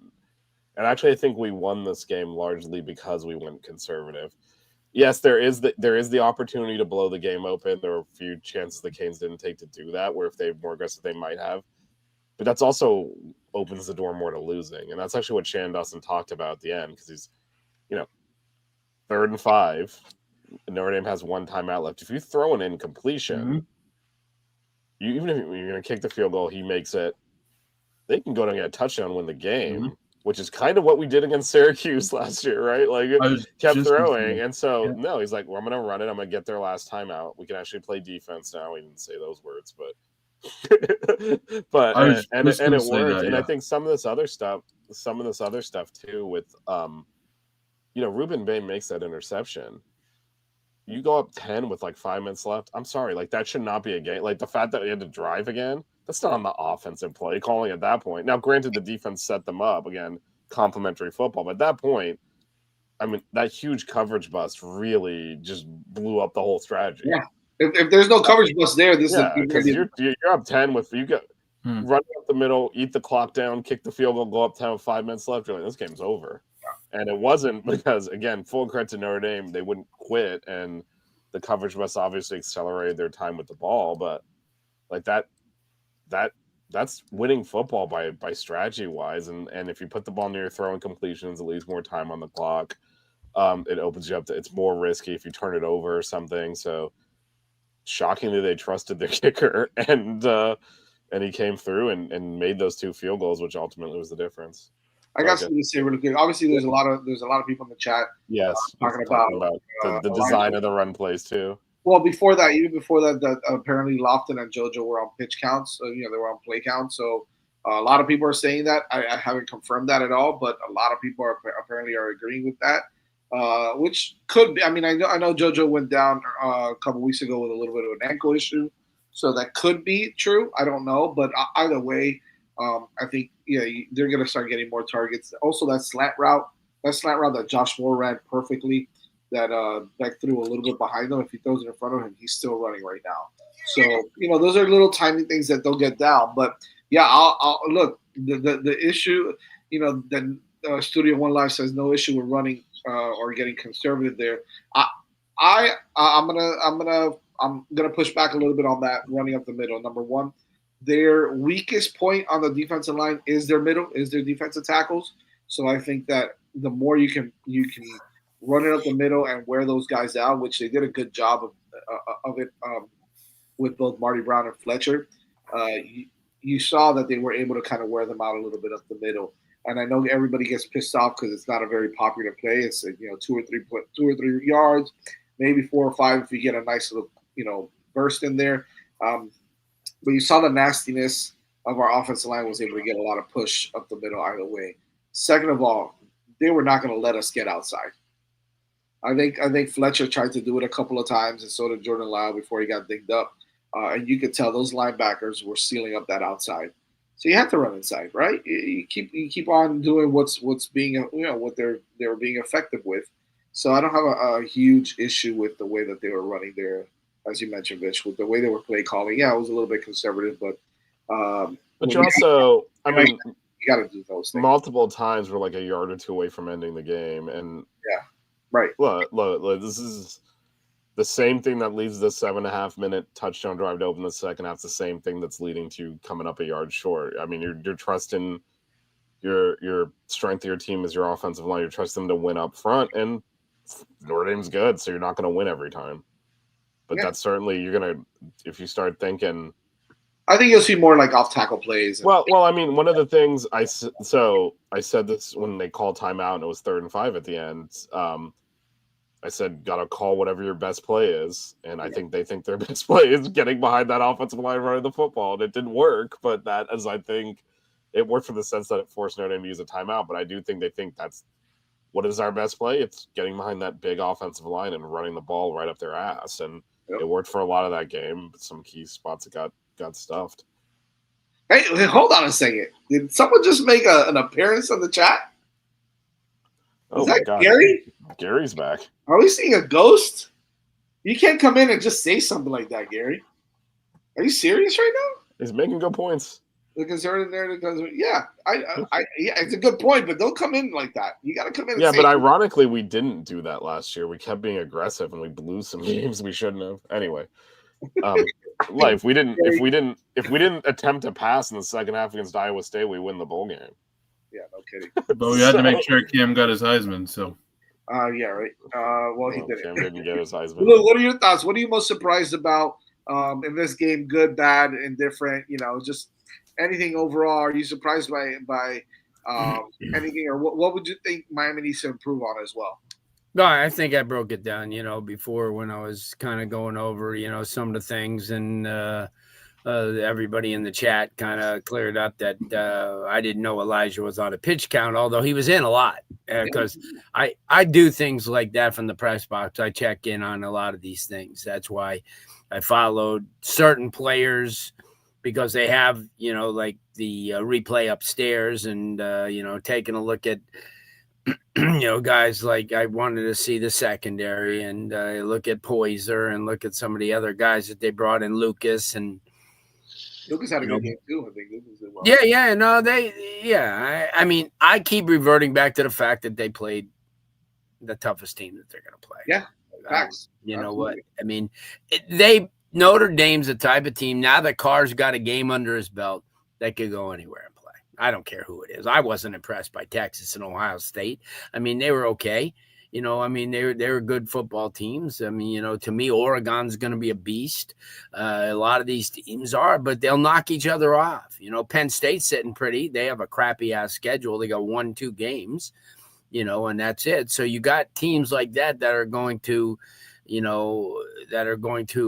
And actually, I think we won this game largely because we went conservative. Yes, there is the opportunity to blow the game open. There were a few chances the Canes didn't take to do that, where if they were more aggressive, they might have. But that's also opens the door more to losing. And that's actually what Shannon Dawson talked about at the end, because he's, 3rd and 5. Notre Dame has one timeout left. If you throw an incompletion, even if you're going to kick the field goal, he makes it, they can go down and get a touchdown, win the game. Which is kind of what we did against Syracuse last year, right? Like, kept throwing. And so, no, he's like, well, I'm going to run it. I'm going to get their last timeout. We can actually play defense now. We didn't say those words, but it worked. And I think some of this other stuff too with, Ruben Bay makes that interception. You go up 10 with like 5 minutes left. I'm sorry. Like, that should not be a game. Like, the fact that he had to drive again, that's not on the offensive play calling at that point. Now, granted, the defense set them up. Again, complimentary football. But at that point, I mean, that huge coverage bust really just blew up the whole strategy. Yeah. If there's no coverage bust there, this is because you're up 10 with you got run up the middle, eat the clock down, kick the field goal, go up 10 with 5 minutes left. You're like, this game's over. Yeah. And it wasn't because, again, full credit to Notre Dame, they wouldn't quit, and the coverage bust obviously accelerated their time with the ball. But like that's winning football by strategy wise, and if you put the ball near your throwing completions, it leaves more time on the clock. It opens you up to, it's more risky if you turn it over or something. So shockingly, they trusted their kicker, and he came through and made those 2 field goals, which ultimately was the difference. I got something to say really quick. Obviously, there's a lot of people in the chat. Yes, talking about the design of the run plays too. Well, even before that, apparently Lofton and JoJo were on pitch counts. They were on play counts. So a lot of people are saying that. I haven't confirmed that at all, but a lot of people apparently are agreeing with that, which could be. I mean, I know JoJo went down a couple weeks ago with a little bit of an ankle issue, so that could be true. I don't know, but either way, I think they're going to start getting more targets. Also, that slant route that Josh Moore ran perfectly. That Beck threw a little bit behind him. If he throws it in front of him, he's still running right now. So, those are little tiny things that they'll get down. But, yeah, I'll look, the issue, that Studio One Live says no issue with running or getting conservative there. I'm gonna push back a little bit on that running up the middle. Number one, their weakest point on the defensive line is their middle, is their defensive tackles. So I think that the more you can run it up the middle and wear those guys out, which they did a good job of it with both Marty Brown and Fletcher. You saw that they were able to kind of wear them out a little bit up the middle. And I know everybody gets pissed off because it's not a very popular play. It's 2 or 3 yards, maybe 4 or 5 if you get a nice little burst in there. But you saw the nastiness of our offensive line was able to get a lot of push up the middle either way. Second of all, they were not going to let us get outside. I think Fletcher tried to do it a couple of times, and so did Jordan Lyle before he got dinged up. and you could tell those linebackers were sealing up that outside. So you have to run inside, right? You keep on doing what's being what they were being effective with. So I don't have a huge issue with the way that they were running there, as you mentioned, Mitch, with the way they were play calling. Yeah, it was a little bit conservative, but you also, I mean, you got to do those things. Multiple times we're like a yard or two away from ending the game, and right. Look, this is the same thing that leads the 7.5 minute touchdown drive to open the second half. The same thing that's leading to coming up a yard short. I mean, you're trusting your strength of your team is your offensive line. You trust them to win up front, and Notre Dame's good, so you're not going to win every time. But that's certainly you're going to if you start thinking. I think you'll see more like off tackle plays. Well, I mean, one of the things I said this when they called timeout and it was 3rd and 5 at the end. I said, got to call whatever your best play is. And I think they think their best play is getting behind that offensive line running the football. And it didn't work, but I think it worked for the sense that it forced Notre Dame to use a timeout. But I do think they think that's what is our best play. It's getting behind that big offensive line and running the ball right up their ass. And it worked for a lot of that game. But some key spots it got stuffed. Hey, hold on a second. Did someone just make an appearance on the chat? Oh, is that my God. Gary? Gary's back. Are we seeing a ghost? You can't come in and just say something like that, Gary. Are you serious right now? He's making good points. The conservative narrative does. Yeah, it's a good point, but don't come in like that. You got to come in. Yeah, but ironically, we didn't do that last year. We kept being aggressive, and we blew some games we shouldn't have. Anyway, if we didn't attempt to pass in the second half against Iowa State, we win the bowl game. Yeah, no kidding. But we had to make sure Cam got his Heisman. So. Yeah, right. He didn't. Cam didn't get his Heisman. What are your thoughts? What are you most surprised about in this game? Good, bad, indifferent. Just anything overall. Are you surprised by anything, or what would you think Miami needs to improve on as well? No, I think I broke it down, before when I was kind of going over, some of the things, and everybody in the chat kind of cleared up that I didn't know Elijah was on a pitch count, although he was in a lot, because I do things like that from the press box. I check in on a lot of these things. That's why I followed certain players, because they have, like the replay upstairs, and, taking a look at, guys like I wanted to see the secondary, and look at Poyser and look at some of the other guys that they brought in, Lucas and Lucas had a good game too. I think Lucas did well. Yeah, no, I mean, I keep reverting back to the fact that they played the toughest team that they're going to play. Yeah, facts. You know what? I mean, Notre Dame's the type of team, now that Carr's got a game under his belt, that could go anywhere and play. I don't care who it is. I wasn't impressed by Texas and Ohio State. I mean, they were okay. They were good football teams. I mean, to me, Oregon's going to be a beast. A lot of these teams are, but they'll knock each other off. Penn State's sitting pretty. They have a crappy-ass schedule. They got 1-2 games, and that's it. So you got teams like that are going to,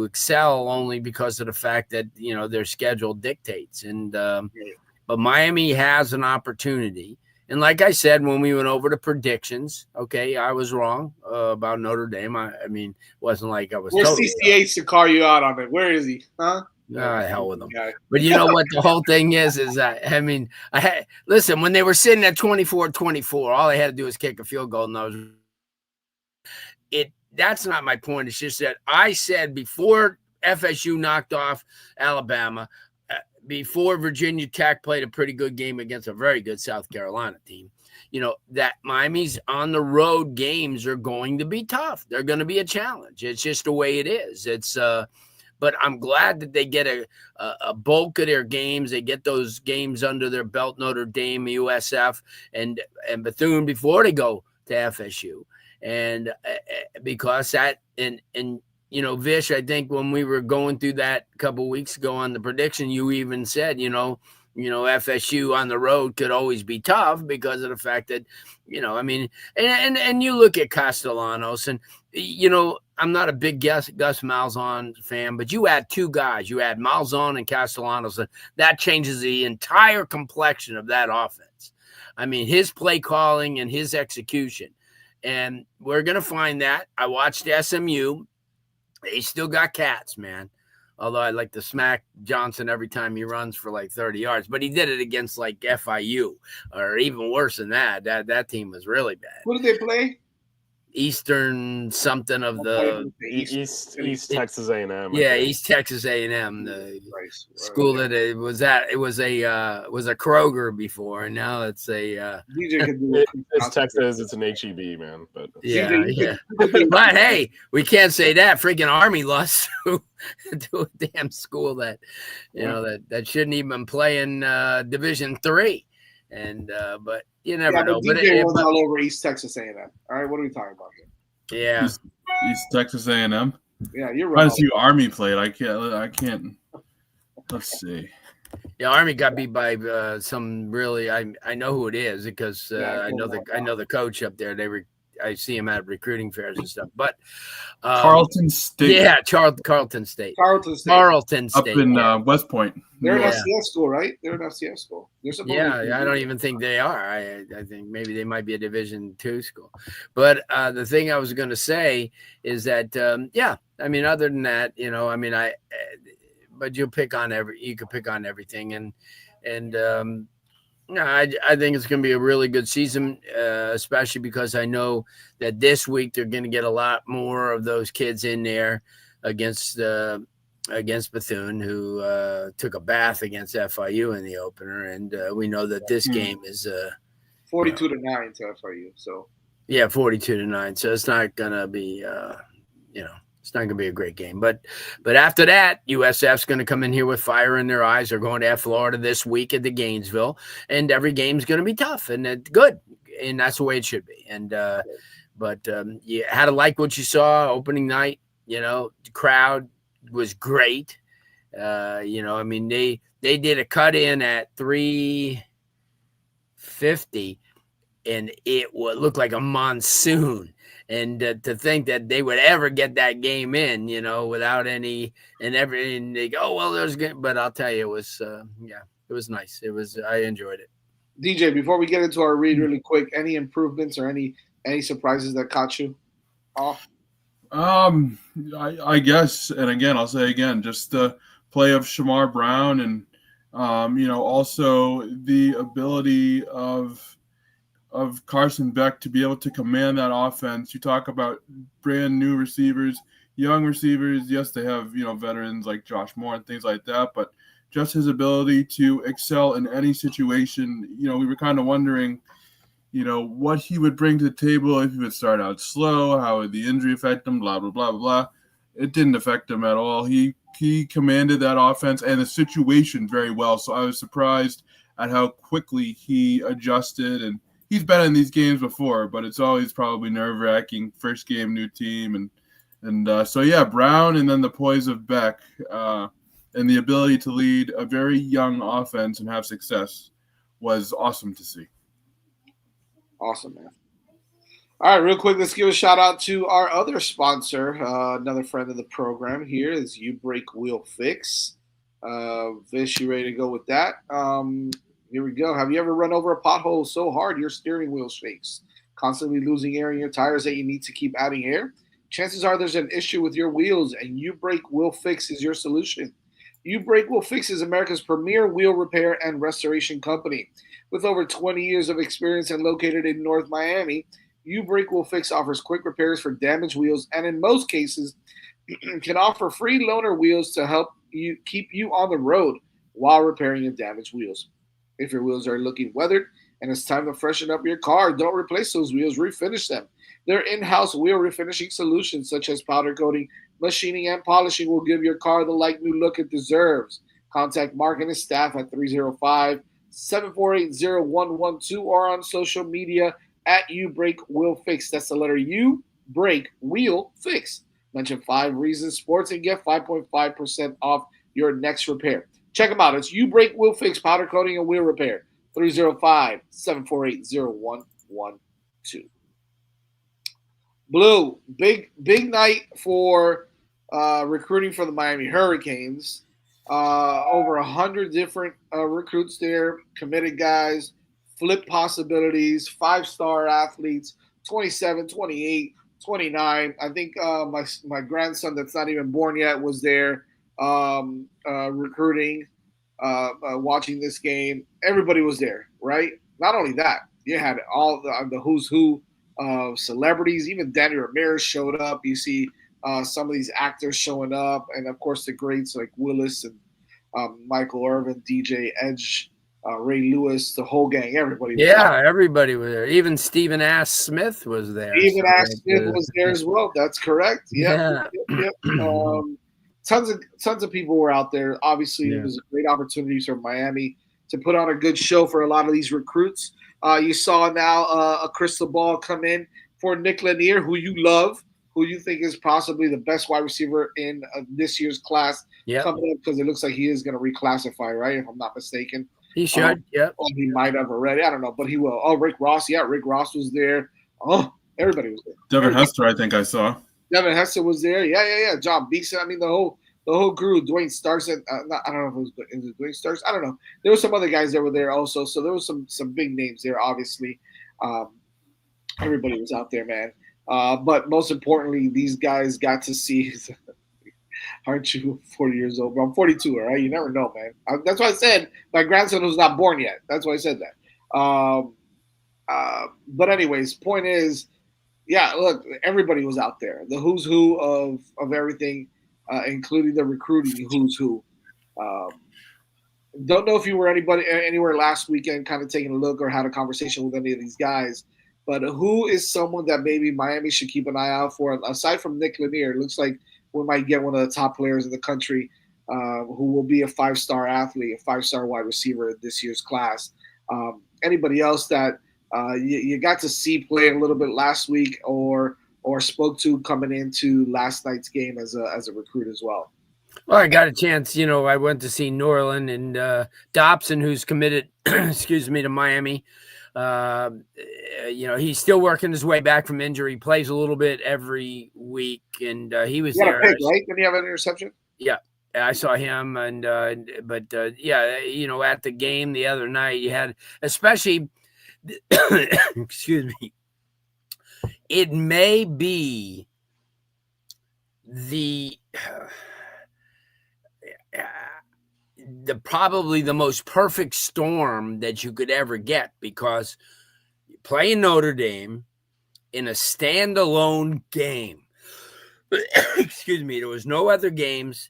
excel only because of the fact that, their schedule dictates. And but Miami has an opportunity. And like I said, when we went over the predictions, okay, I was wrong about Notre Dame. I mean, it wasn't like I was. Where's totally CCH to call you out on it? Where is he? Huh? Hell with him. But you know what the whole thing is that, I mean, listen, when they were sitting at 24-24, all I had to do was kick a field goal, and that's not my point. It's just that I said before FSU knocked off Alabama, before Virginia Tech played a pretty good game against a very good South Carolina team, that Miami's on the road games are going to be tough. They're going to be a challenge. It's just the way it is. But I'm glad that they get a bulk of their games. They get those games under their belt, Notre Dame, USF, and Bethune before they go to FSU. And because that, and Vish, I think when we were going through that a couple of weeks ago on the prediction, you even said, FSU on the road could always be tough because of the fact that, I mean, and you look at Castellanos, and, I'm not a big Gus Malzahn fan, but you add two guys, you add Malzahn and Castellanos, and that changes the entire complexion of that offense. I mean, his play calling and his execution. And we're going to find that. I watched SMU. They still got cats, man. Although I like to smack Johnson every time he runs for like 30 yards, but he did it against like FIU or even worse than that. That team was really bad. Who did they play? Eastern something of the East Texas A&M. Yeah, East Texas A&M, the Christ. school that it was at. It was a Kroger before, and now it's a DJ can do it's Texas. It's an HEB, man. But yeah. But hey, we can't say that. Freaking Army lost to a damn school that that shouldn't even play in Division III, and but you never know. But DJ was all over East Texas A&M. All right, what are we talking about here? Yeah, East Texas A&M. Yeah, you're right. right. I see Army played. I can't. Let's see. Yeah, Army got beat by some really. I know who it is because I know the coach up there. I see him at recruiting fairs and stuff. But Carlton State. Yeah, Carlton State. Carlton State. Up in West Point. They're an FCS school, right? They're an FCS school. I don't even think they are. I think maybe they might be a Division II school. But the thing I was going to say is that I mean, other than that, but you could pick on everything, and I think it's going to be a really good season, especially because I know that this week they're going to get a lot more of those kids in there against Bethune, who took a bath against FIU in the opener, and we know that this game is 42-9 to FIU. So 42-9. So it's not going to be it's not going to be a great game. But after that, USF's going to come in here with fire in their eyes. They're going to have Florida this week at the Gainesville, and every game's going to be tough and good. And that's the way it should be. And you had to like what you saw opening night. The crowd was great. I mean, they did a cut in at 350, and it would look like a monsoon. And to think that they would ever get that game in, without any and everything, they go, oh, well, there's good. But I'll tell you, it was nice. I enjoyed it. DJ, before we get into our read really quick, any improvements or any surprises that caught you off? I guess, and again, I'll say again, just the play of Shamar Brown and, also the ability of Carson Beck to be able to command that offense. You talk about brand new receivers, young receivers. Yes, they have, veterans like Josh Moore and things like that, but just his ability to excel in any situation. We were kind of wondering, what he would bring to the table if he would start out slow, how would the injury affect him, blah, blah, blah, blah, blah. It didn't affect him at all. He commanded that offense and the situation very well. So I was surprised at how quickly he adjusted, and he's been in these games before, but it's always probably nerve-wracking. First game, new team, and so Brown, and then the poise of Beck, and the ability to lead a very young offense and have success was awesome to see. Awesome, man. All right, real quick, let's give a shout out to our other sponsor, another friend of the program here is You Break Wheel Fix. Vish, you ready to go with that? Here we go. Have you ever run over a pothole so hard your steering wheel shakes, constantly losing air in your tires that you need to keep adding air? Chances are there's an issue with your wheels, and You Break Wheel Fix is your solution. You Break Wheel Fix is America's premier wheel repair and restoration company. With over 20 years of experience and located in North Miami, You Break Wheel Fix offers quick repairs for damaged wheels, and in most cases can offer free loaner wheels to help you keep you on the road while repairing your damaged wheels. If your wheels are looking weathered and it's time to freshen up your car, don't replace those wheels, refinish them. Their in-house wheel refinishing solutions such as powder coating, machining, and polishing will give your car the like-new look it deserves. Contact Mark and his staff at 305-748-0112 or on social media at You Break Wheel Fix. That's the letter U, Break Wheel Fix. Mention 5 Reasons Sports and get 5.5% off your next repair. Check them out. It's You Break Wheel Fix, powder coating and wheel repair. 305-748-0112. Blue, big night for recruiting for the Miami Hurricanes. Over 100 different recruits there, committed guys, flip possibilities, 5-star athletes, 27, 28, 29. I think my grandson that's not even born yet was there. recruiting, watching this game. Everybody was there, right? Not only that, you had all the who's who of celebrities. Even Danny Ramirez showed up. You see some of these actors showing up, and of course the greats like Willis and Michael Irvin, DJ Edge, Ray Lewis, the whole gang. Everybody was out. Yeah, everybody was there. Even Stephen Ass Smith was there. Even so Ash Smith was there as well. That's correct. Yep. Yeah. Tons of people were out there. Obviously, Yeah. it was a great opportunity for Miami to put on a good show for a lot of these recruits. You saw now a crystal ball come in for Nick Lanier, who you love, who you think is possibly the best wide receiver in this year's class coming up, because it looks like he is going to reclassify, right? If I'm not mistaken. He should. Or he might have already. I don't know, but he will. Oh, Rick Ross. Yeah, Rick Ross was there. Oh, everybody was there. Devin Hester, I think I saw. Devin Hester was there. Yeah. John Beeson. I mean, the whole crew. Dwayne Starks. And I don't know if it was Dwayne Starks. I don't know. There were some other guys that were there also. So there was some big names there. Obviously, everybody was out there, man. But most importantly, these guys got to see. Aren't you 40 years old? Bro, I'm 42, all right? You never know, man. That's why I said my grandson was not born yet. That's why I said that. But anyways, point is, yeah, look, everybody was out there. The who's who of everything, including the recruiting who's who. Don't know if you were anywhere last weekend kind of taking a look or had a conversation with any of these guys, but who is someone that maybe Miami should keep an eye out for? Aside from Nick Lanier, it looks like we might get one of the top players in the country who will be a 5-star athlete, a 5-star wide receiver in this year's class. Anybody else that you got to see play a little bit last week or spoke to coming into last night's game as a recruit as well? Well, I got a chance. I went to see Norland and Dobson, who's committed, to Miami. He's still working his way back from injury. He plays a little bit every week, and he was there. Pick, right? Didn't he have an interception? Yeah, I saw him, and at the game the other night, you had, especially, excuse me, it may be the probably the most perfect storm that you could ever get, because you play in Notre Dame in a standalone game. Excuse me. There was no other games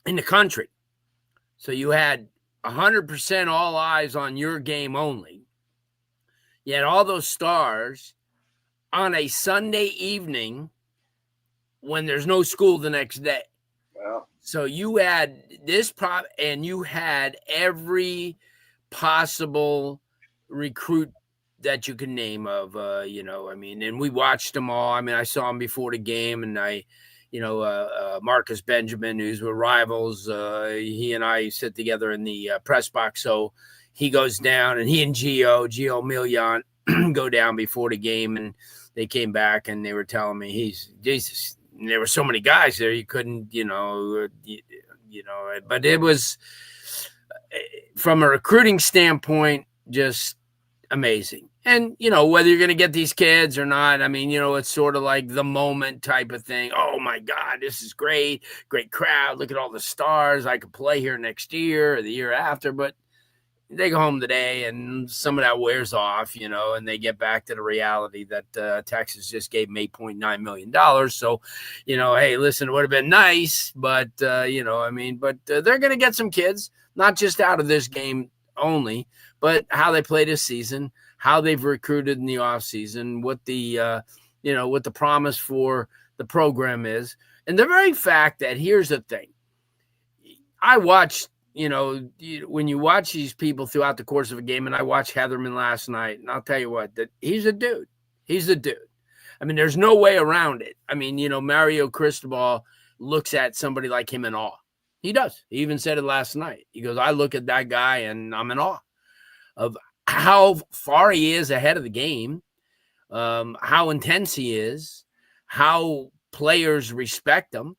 in the country. So you had 100% all eyes on your game only. You had all those stars on a Sunday evening when there's no school the next day. Wow. So you had this and you had every possible recruit that you can name of, and we watched them all. I mean, I saw him before the game, and Marcus Benjamin, who's with Rivals, he and I sit together in the press box. So he goes down, and he and Gio Million go down before the game, and they came back and they were telling me Jesus. And there were so many guys there, you couldn't, but it was, from a recruiting standpoint, just amazing. And, whether you're going to get these kids or not, I mean, it's sort of like the moment type of thing. Oh, my God, this is great. Great crowd. Look at all the stars. I could play here next year or the year after. But they go home today and some of that wears off, and they get back to the reality that Texas just gave them $8.9 million. So, hey, listen, it would have been nice, but, they're going to get some kids, not just out of this game only, but how they play this season, how they've recruited in the offseason, what the promise for the program is. And the very fact that, here's the thing, I watched, when you watch these people throughout the course of a game, and I watched Heatherman last night, and I'll tell you what, that he's a dude. He's a dude. I mean, there's no way around it. I mean, Mario Cristobal looks at somebody like him in awe. He does. He even said it last night. He goes, I look at that guy and I'm in awe of how far he is ahead of the game, how intense he is, how players respect him,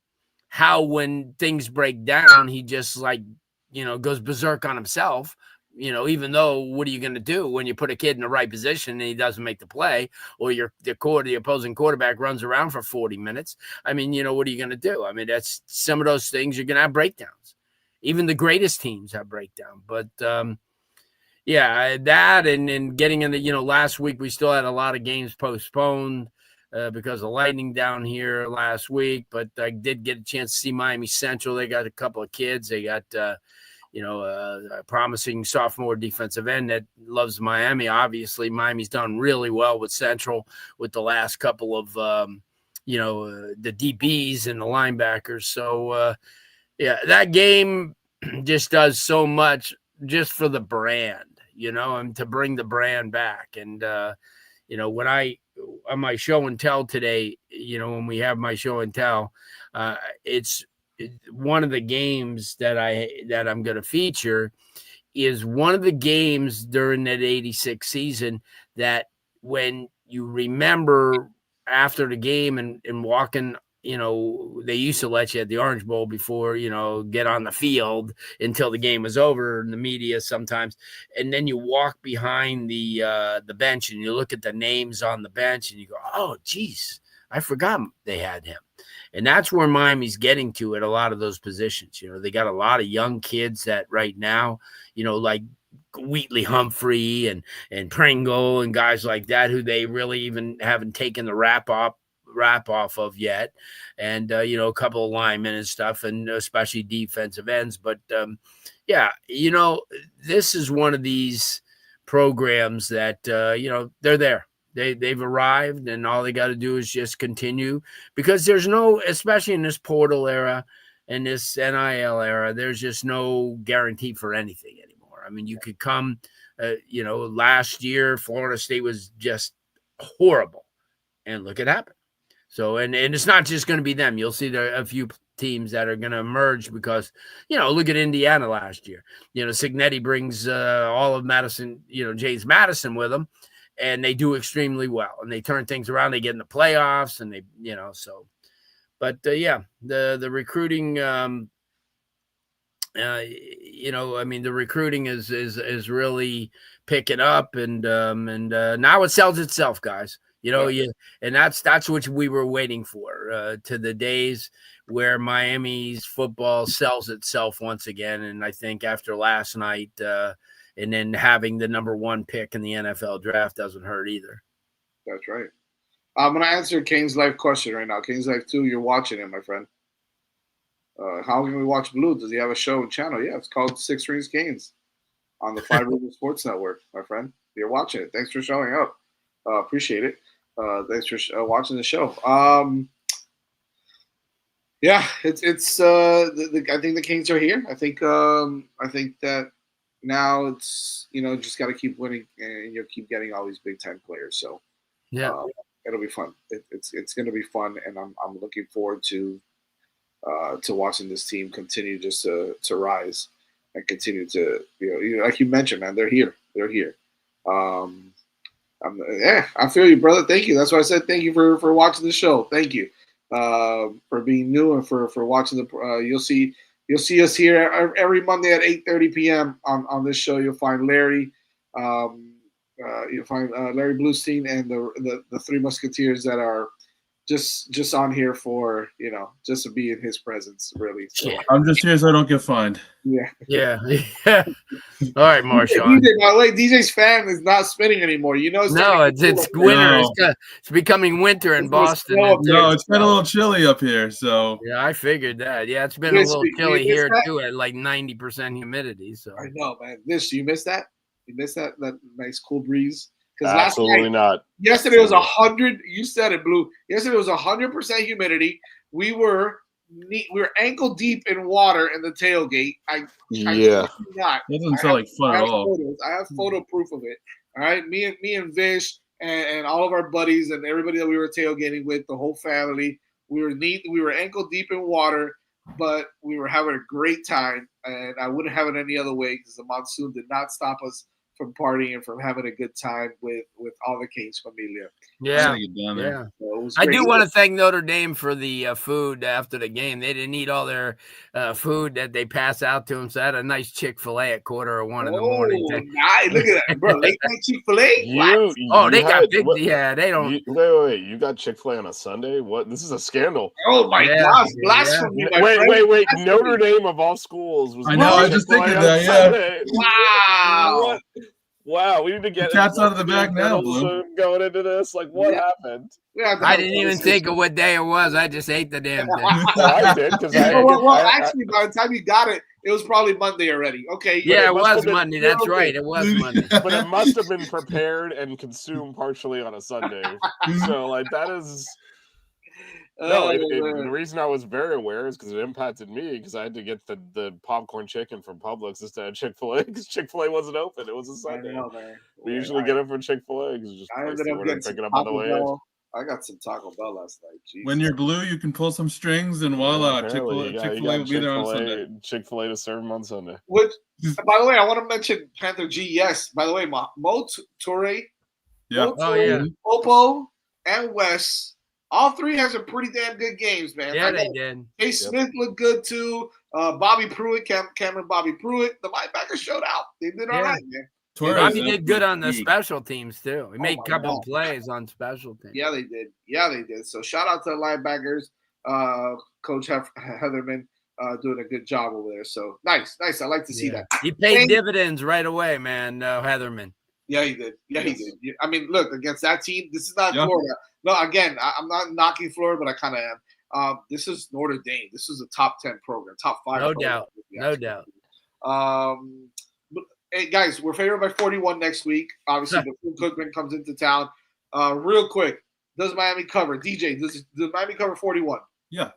how when things break down, he just goes berserk on himself. even though what are you going to do when you put a kid in the right position and he doesn't make the play, or the opposing quarterback runs around for 40 minutes? I mean, what are you going to do? I mean, that's some of those things you're going to have breakdowns. Even the greatest teams have breakdown. But that and getting in the, last week we still had a lot of games postponed because of lightning down here last week. But I did get a chance to see Miami Central. They got a couple of kids. They got a promising sophomore defensive end that loves Miami. Obviously, Miami's done really well with Central with the last couple of, the DBs and the linebackers. So, that game just does so much just for the brand, and to bring the brand back. And, when on my show and tell today, when we have my show and tell, it's one of the games that I'm going to feature is one of the games during that 86 season that when you remember after the game and walking, they used to let you at the Orange Bowl before, get on the field until the game was over in the media sometimes. And then you walk behind the bench and you look at the names on the bench and you go, oh, geez, I forgot they had him. And that's where Miami's getting to at a lot of those positions. They got a lot of young kids that right now, like Wheatley Humphrey and Pringle and guys like that who they really even haven't taken the wrap off of yet. And, a couple of linemen and stuff, and especially defensive ends. But, this is one of these programs that, they're there. They've arrived, and all they got to do is just continue, because there's no, especially in this portal era and this NIL era, there's just no guarantee for anything anymore. I mean, you could come, last year, Florida State was just horrible, and look what happened. So, and it's not just going to be them. You'll see there are a few teams that are going to emerge because, look at Indiana last year. Cignetti brings all of Madison, James Madison with him. And they do extremely well, and they turn things around. They get in the playoffs, and they, so. But the recruiting, the recruiting is really picking up, and now it sells itself, guys. And that's what we were waiting for, to the days where Miami's football sells itself once again. And I think after last night. And then having the number 1 pick in the NFL draft doesn't hurt either. That's right. I'm going to answer Kane's Life question right now. Kane's Life 2, you're watching it, my friend. How can we watch Blue? Does he have a show and channel? Yeah, it's called Six Rings Canes on the 5 River Sports Network, my friend. You're watching it. Thanks for showing up. Appreciate it. Thanks for watching the show. It's I think the Canes are here. I think that now it's, just got to keep winning, and you'll keep getting all these Big Ten players. So it'll be fun. It's going to be fun, and I'm looking forward to watching this team continue just to rise and continue to, like you mentioned, man, they're here. I feel you, brother. Thank you. That's why I said thank you for watching the show. Thank you for being new and for watching the. You'll see us here every Monday at 8:30 p.m. on this show. You'll find Larry, Larry Bluestein and the 3 Musketeers that are just on here for, just to be in his presence, really. So, I'm just here so I don't get fined. Yeah. All right, Marshawn. DJ, by the way, DJ's fan is not spinning anymore. It's winter. No. It's becoming winter in Boston. No, it's been a little chilly up here. So yeah, I figured that. Yeah, it's been a little chilly here too, at like 90% humidity. So I know, man. You missed that? You missed that nice cool breeze? Absolutely not. Yesterday was 100. You said it, Blue. Yesterday was 100% humidity. We were ankle deep in water in the tailgate. Doesn't sound like fun at all. I have photo proof of it. All right, me and Vish and all of our buddies and everybody that we were tailgating with, the whole family. We were ankle deep in water, but we were having a great time, and I wouldn't have it any other way because the monsoon did not stop us from partying and from having a good time with all the Canes familia. Yeah, Gotta get down there. yeah. So it was I great. do want to thank Notre Dame for the food after the game. They didn't eat all their food that they pass out to them. So I had a nice Chick-fil-A at 1:45 in the morning. Nice. Look at that, bro. Late night Chick-fil-A. They got big. Yeah, they don't. Wait. You got Chick-fil-A on a Sunday? What? This is a scandal. Oh my Yeah, gosh, blasphemy! yeah. My friend. Wait. Notre Dame of all schools was. I know, I was just thinking that, yeah. Wow. What? Wow, we need to get The cat's out of the bag now, Blue. Going into this, like, what happened? I didn't even think of what day it was. I just ate the damn thing. Well, I did because Actually, by the time you got it, it was probably Monday already. Okay. Yeah, it was Monday. That's right. It was Monday. But it must have been prepared and consumed partially on a Sunday. So, like, that is. No, the reason I was very aware is because it impacted me because I had to get the popcorn chicken from Publix instead of Chick-fil-A because Chick-fil-A wasn't open. It was a Sunday. I know, man. We usually get it from Chick-fil-A because just I ended up getting some Taco Bell. I got some Taco Bell last night. Jeez. When you're Blue, you can pull some strings and voila, Apparently, Chick-fil-A will be there on Sunday. Chick-fil-A to serve them on Sunday. Which, by the way, I want to mention Panther G. Yes, by the way, Mo Toure, Popo, and Wes. All three had some pretty damn good games, man. Yeah, they did. Chase Smith looked good too. Bobby Pruitt, Cameron Bobby Pruitt. The linebackers showed out. They did all right, man. Bobby did good on the special teams too. He made a couple of plays on special teams. Yeah, they did. So shout out to the linebackers, Coach Heatherman doing a good job over there. So nice. I like to see that. He paid dividends right away, man. Heatherman. Yeah, he did. He did. I mean, look, against that team, this is not Florida. No, again, I'm not knocking Florida, but I kind of am. This is Notre Dame. This is a top 10 program, top 5. No doubt. But, hey, guys, we're favored by 41 next week. Obviously, Bethune-Cookman comes into town. Real quick, does Miami cover? DJ, does Miami cover 41? Yeah.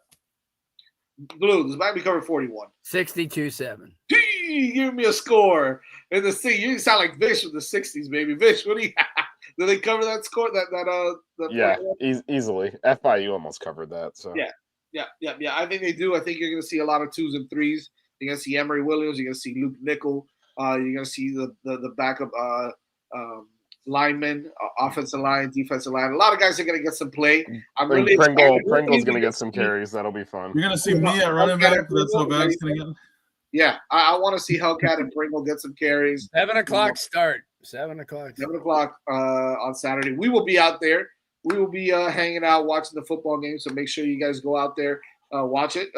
Blue, does Miami cover 41? 62-7. Give me a score. And the C, you sound like Vish with the 60s, baby. Vish, what do you have? Do they cover that score? Easily. FIU almost covered that. So yeah. I think they do. I think you're going to see a lot of 2s and 3s. You're going to see Emory Williams. You're going to see Luke Nickel. You're going to see the backup linemen, offensive line, defensive line. A lot of guys are going to get some play. I'm really Pringle's going to get some carries. That'll be fun. You're going to see me at running back. That's how Beck's going to get. Yeah, I want to see Hellcat and Pringle get some carries. 7 o'clock start. 7 o'clock. 7 o'clock on Saturday. We will be out there. We will be hanging out, watching the football game. So make sure you guys go out there, watch it.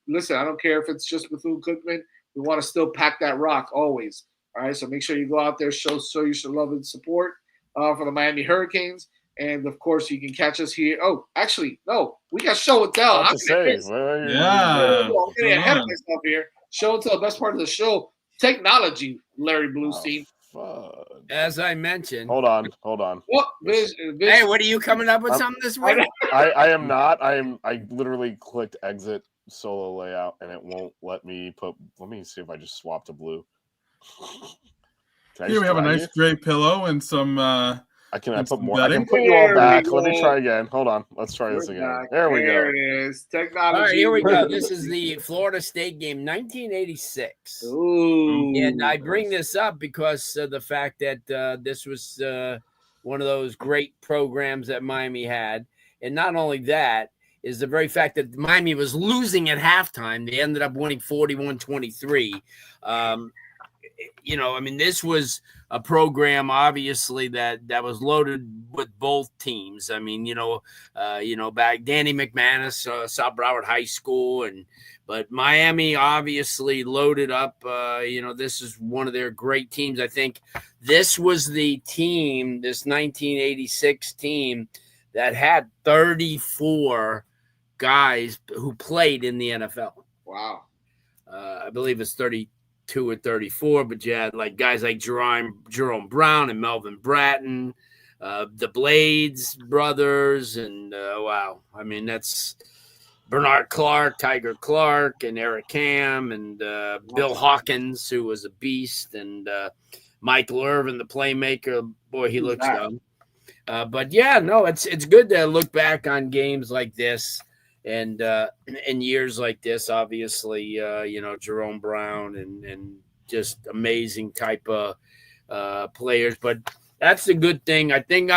Listen, I don't care if it's just Bethune-Cookman. We want to still pack that rock always. All right, so make sure you go out there, show you should love and support for the Miami Hurricanes. And, of course, you can catch us here. Oh, actually, no, we got show and tell. I'm getting ahead of myself here. Show and tell, best part of the show, technology, Larry Bluestein. As I mentioned. Hold on. What? Hey, what are you coming up with something this week? I am not. I literally clicked exit solo layout and it won't let me put. Let me see if I just swap to blue. Here we have a nice gray pillow and some. I can put more. I can put you all back. Let me try again. Hold on. Let's try this again. There we go. There it is. Technology. All right, here we go. This is the Florida State game, 1986. Ooh. And I bring this up because of the fact that this was one of those great programs that Miami had. And not only that, is the very fact that Miami was losing at halftime. They ended up winning 41-23. This was a program, obviously, that was loaded with both teams. I mean, back Danny McManus, South Broward High School, but Miami obviously loaded up. This is one of their great teams. I think this was the team, this 1986 team, that had 34 guys who played in the NFL. Wow. I believe it's 32 or 34, but you had guys like Jerome Brown and Melvin Bratton, the Blades brothers, and wow. I mean, that's Bernard Clark, Tiger Clark, and Eric Ham, and Bill Hawkins, who was a beast, and Michael Irvin, the playmaker. Boy, he looks young. But yeah, no, it's good to look back on games like this. And in years like this, obviously, Jerome Brown and just amazing type of players. But that's the good thing. I think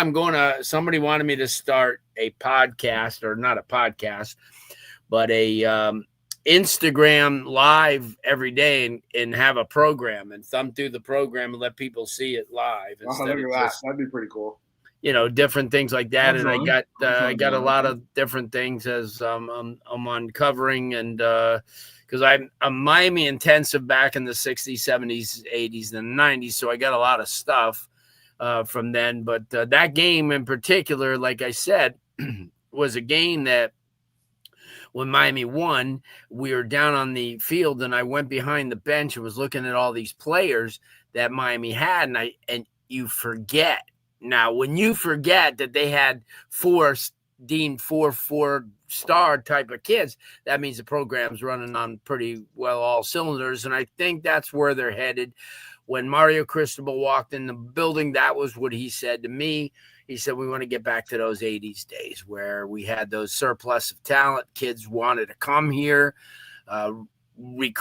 somebody wanted me to start a podcast, or not a podcast, but a Instagram live every day and have a program and thumb through the program and let people see it live. Oh, look at that. That'd be pretty cool. Different things like that. And I got a lot of different things as I'm uncovering, and because I'm Miami intensive back in the 60s, 70s, 80s, and 90s. So I got a lot of stuff from then. But that game in particular, like I said, was a game that when Miami won, we were down on the field, and I went behind the bench and was looking at all these players that Miami had, and you forget. Now, when you forget that they had deemed 4-star type of kids, that means the program's running on pretty well all cylinders, and I think that's where they're headed. When Mario Cristobal walked in the building, that was what he said to me. He said, we want to get back to those 80s days where we had those surplus of talent. Kids wanted to come here. We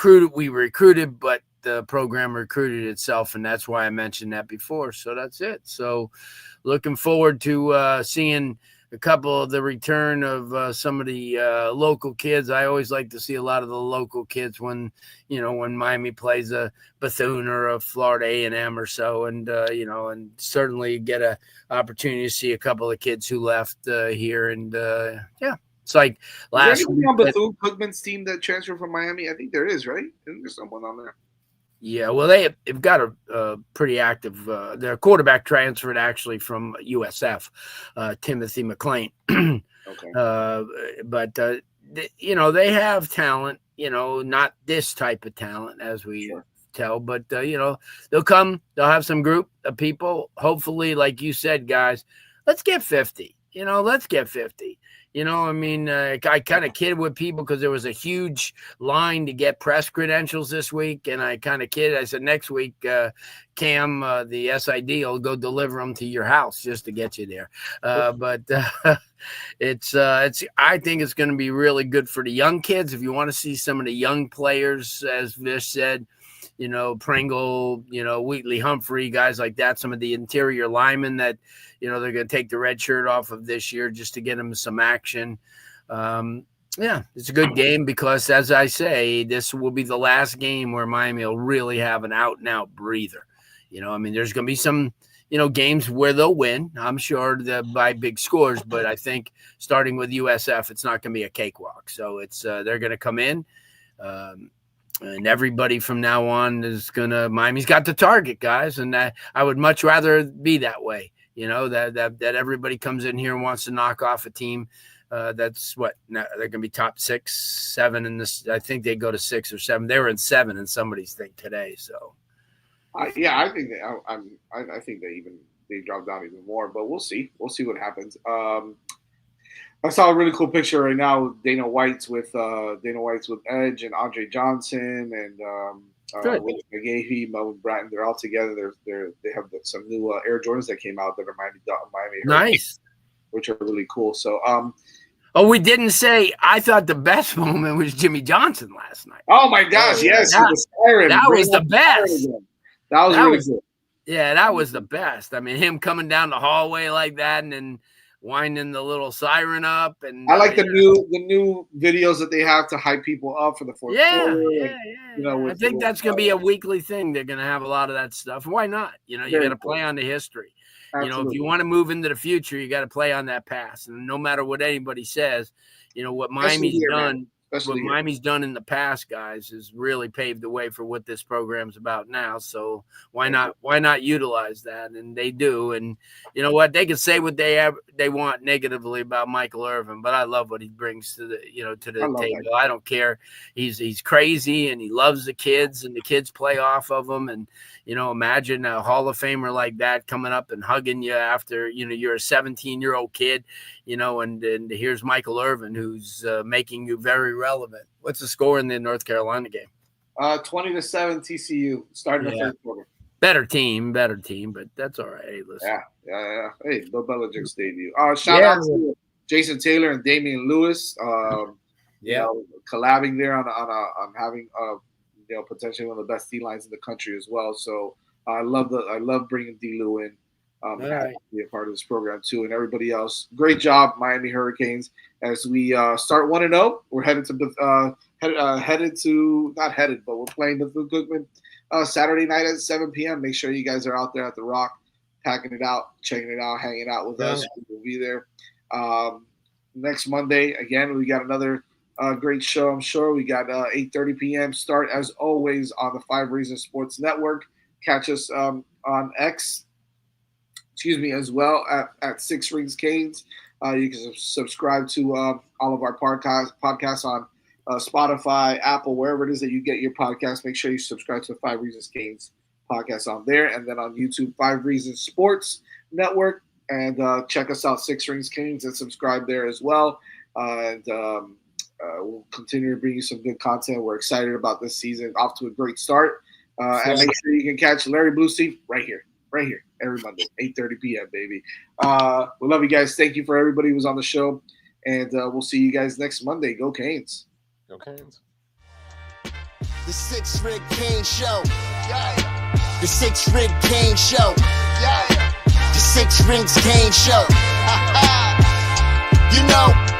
recruited, but the program recruited itself, and that's why I mentioned that before. So that's it. So looking forward to seeing a couple of the return of some of the local kids. I always like to see a lot of the local kids when Miami plays a Bethune or a Florida A&M or so, and and certainly get a opportunity to see a couple of kids who left here, and it's like last week on Bethune Cookman's team that transferred from Miami. I think there is, right? Isn't there someone on there? Yeah, well, they've got a pretty active. Their quarterback transferred actually from USF, Timothy McClain. Okay. But they have talent. Not this type of talent as we tell, but they'll come. They'll have some group of people. Hopefully, like you said, guys, let's get 50. Let's get 50. I kind of kidded with people because there was a huge line to get press credentials this week. And I kind of kidded. I said, next week, Cam, the SID, will go deliver them to your house just to get you there. But I think it's going to be really good for the young kids. If you want to see some of the young players, as Vish said, Pringle, Wheatley, Humphrey, guys like that, some of the interior linemen that, they're going to take the red shirt off of this year just to get them some action. It's a good game because, as I say, this will be the last game where Miami will really have an out-and-out breather. There's going to be some, games where they'll win, I'm sure, by big scores, but I think starting with USF, it's not going to be a cakewalk. So they're going to come in. And everybody from now on Miami's got the target, guys. And I would much rather be that way, that everybody comes in here and wants to knock off a team. That's what they're going to be top 6, 7 in this. I think they go to 6 or 7. They were in 7 in somebody's thing today. So, I think I think they dropped down even more, but we'll see. We'll see what happens. I saw a really cool picture right now with Dana White's with Edge and Andre Johnson and Willie McGahee, Melvin Bratton. They're all together. They have some new Air Jordans that came out that are Miami nice, which are really cool. So, we didn't say. I thought the best moment was Jimmy Johnson last night. Oh my gosh, yes, that was the best. That was really good. Yeah, that was the best. I mean, him coming down the hallway like that and then winding the little siren up, and I like the new videos that they have to hype people up for the fourth quarter. Yeah. I think that's going to be a weekly thing. They're going to have a lot of that stuff. Why not? You got to play on the history. Absolutely. If you want to move into the future, you got to play on that past. And no matter what anybody says, what Miami's done. What Miami's done in the past, guys, is really paved the way for what this program's about now. So why not utilize that? And they do. And you know what? They can say what they want negatively about Michael Irvin, but I love what he brings to the table. That. I don't care. He's crazy and he loves the kids, and the kids play off of him. And imagine a Hall of Famer like that coming up and hugging you after you're a 17-year-old kid. And here's Michael Irvin, who's making you very relevant. What's the score in the North Carolina game? 20-7 TCU, starting the third quarter. Better team, but that's all right. Hey, listen. Yeah. Hey, Bill Belichick's debut. Shout out to Jason Taylor and Damian Lewis. Collabing there on having potentially one of the best D lines in the country as well. So I love bringing D-Lou in. Right. Happy to be a part of this program too, and everybody else. Great job, Miami Hurricanes. As we start 1-0, we're headed to but we're playing Bethune-Cookman Saturday night at 7 p.m. Make sure you guys are out there at the Rock, packing it out, checking it out, hanging out with us. We'll be there. Next Monday, again, we got another great show. I'm sure we got 8:30 p.m. start as always on the 5 Reasons Sports Network. Catch us on X. As well at 6 Rings Canes. You can subscribe to all of our podcasts on Spotify, Apple, wherever it is that you get your podcasts. Make sure you subscribe to the 5 Reasons Canes podcast on there. And then on YouTube, 5 Reasons Sports Network. And check us out, 6 Rings Canes, and subscribe there as well. We'll continue to bring you some good content. We're excited about this season. Off to a great start. And make sure you can catch Larry Bluestein right here, every Monday, 8:30 p.m., baby. We love you guys. Thank you for everybody who was on the show. And we'll see you guys next Monday. Go Canes. Go Canes. The 6 Rig Kane Show. Yeah. The 6 Rig Kane Show. Yeah. The 6 Rings Kane Show. You know.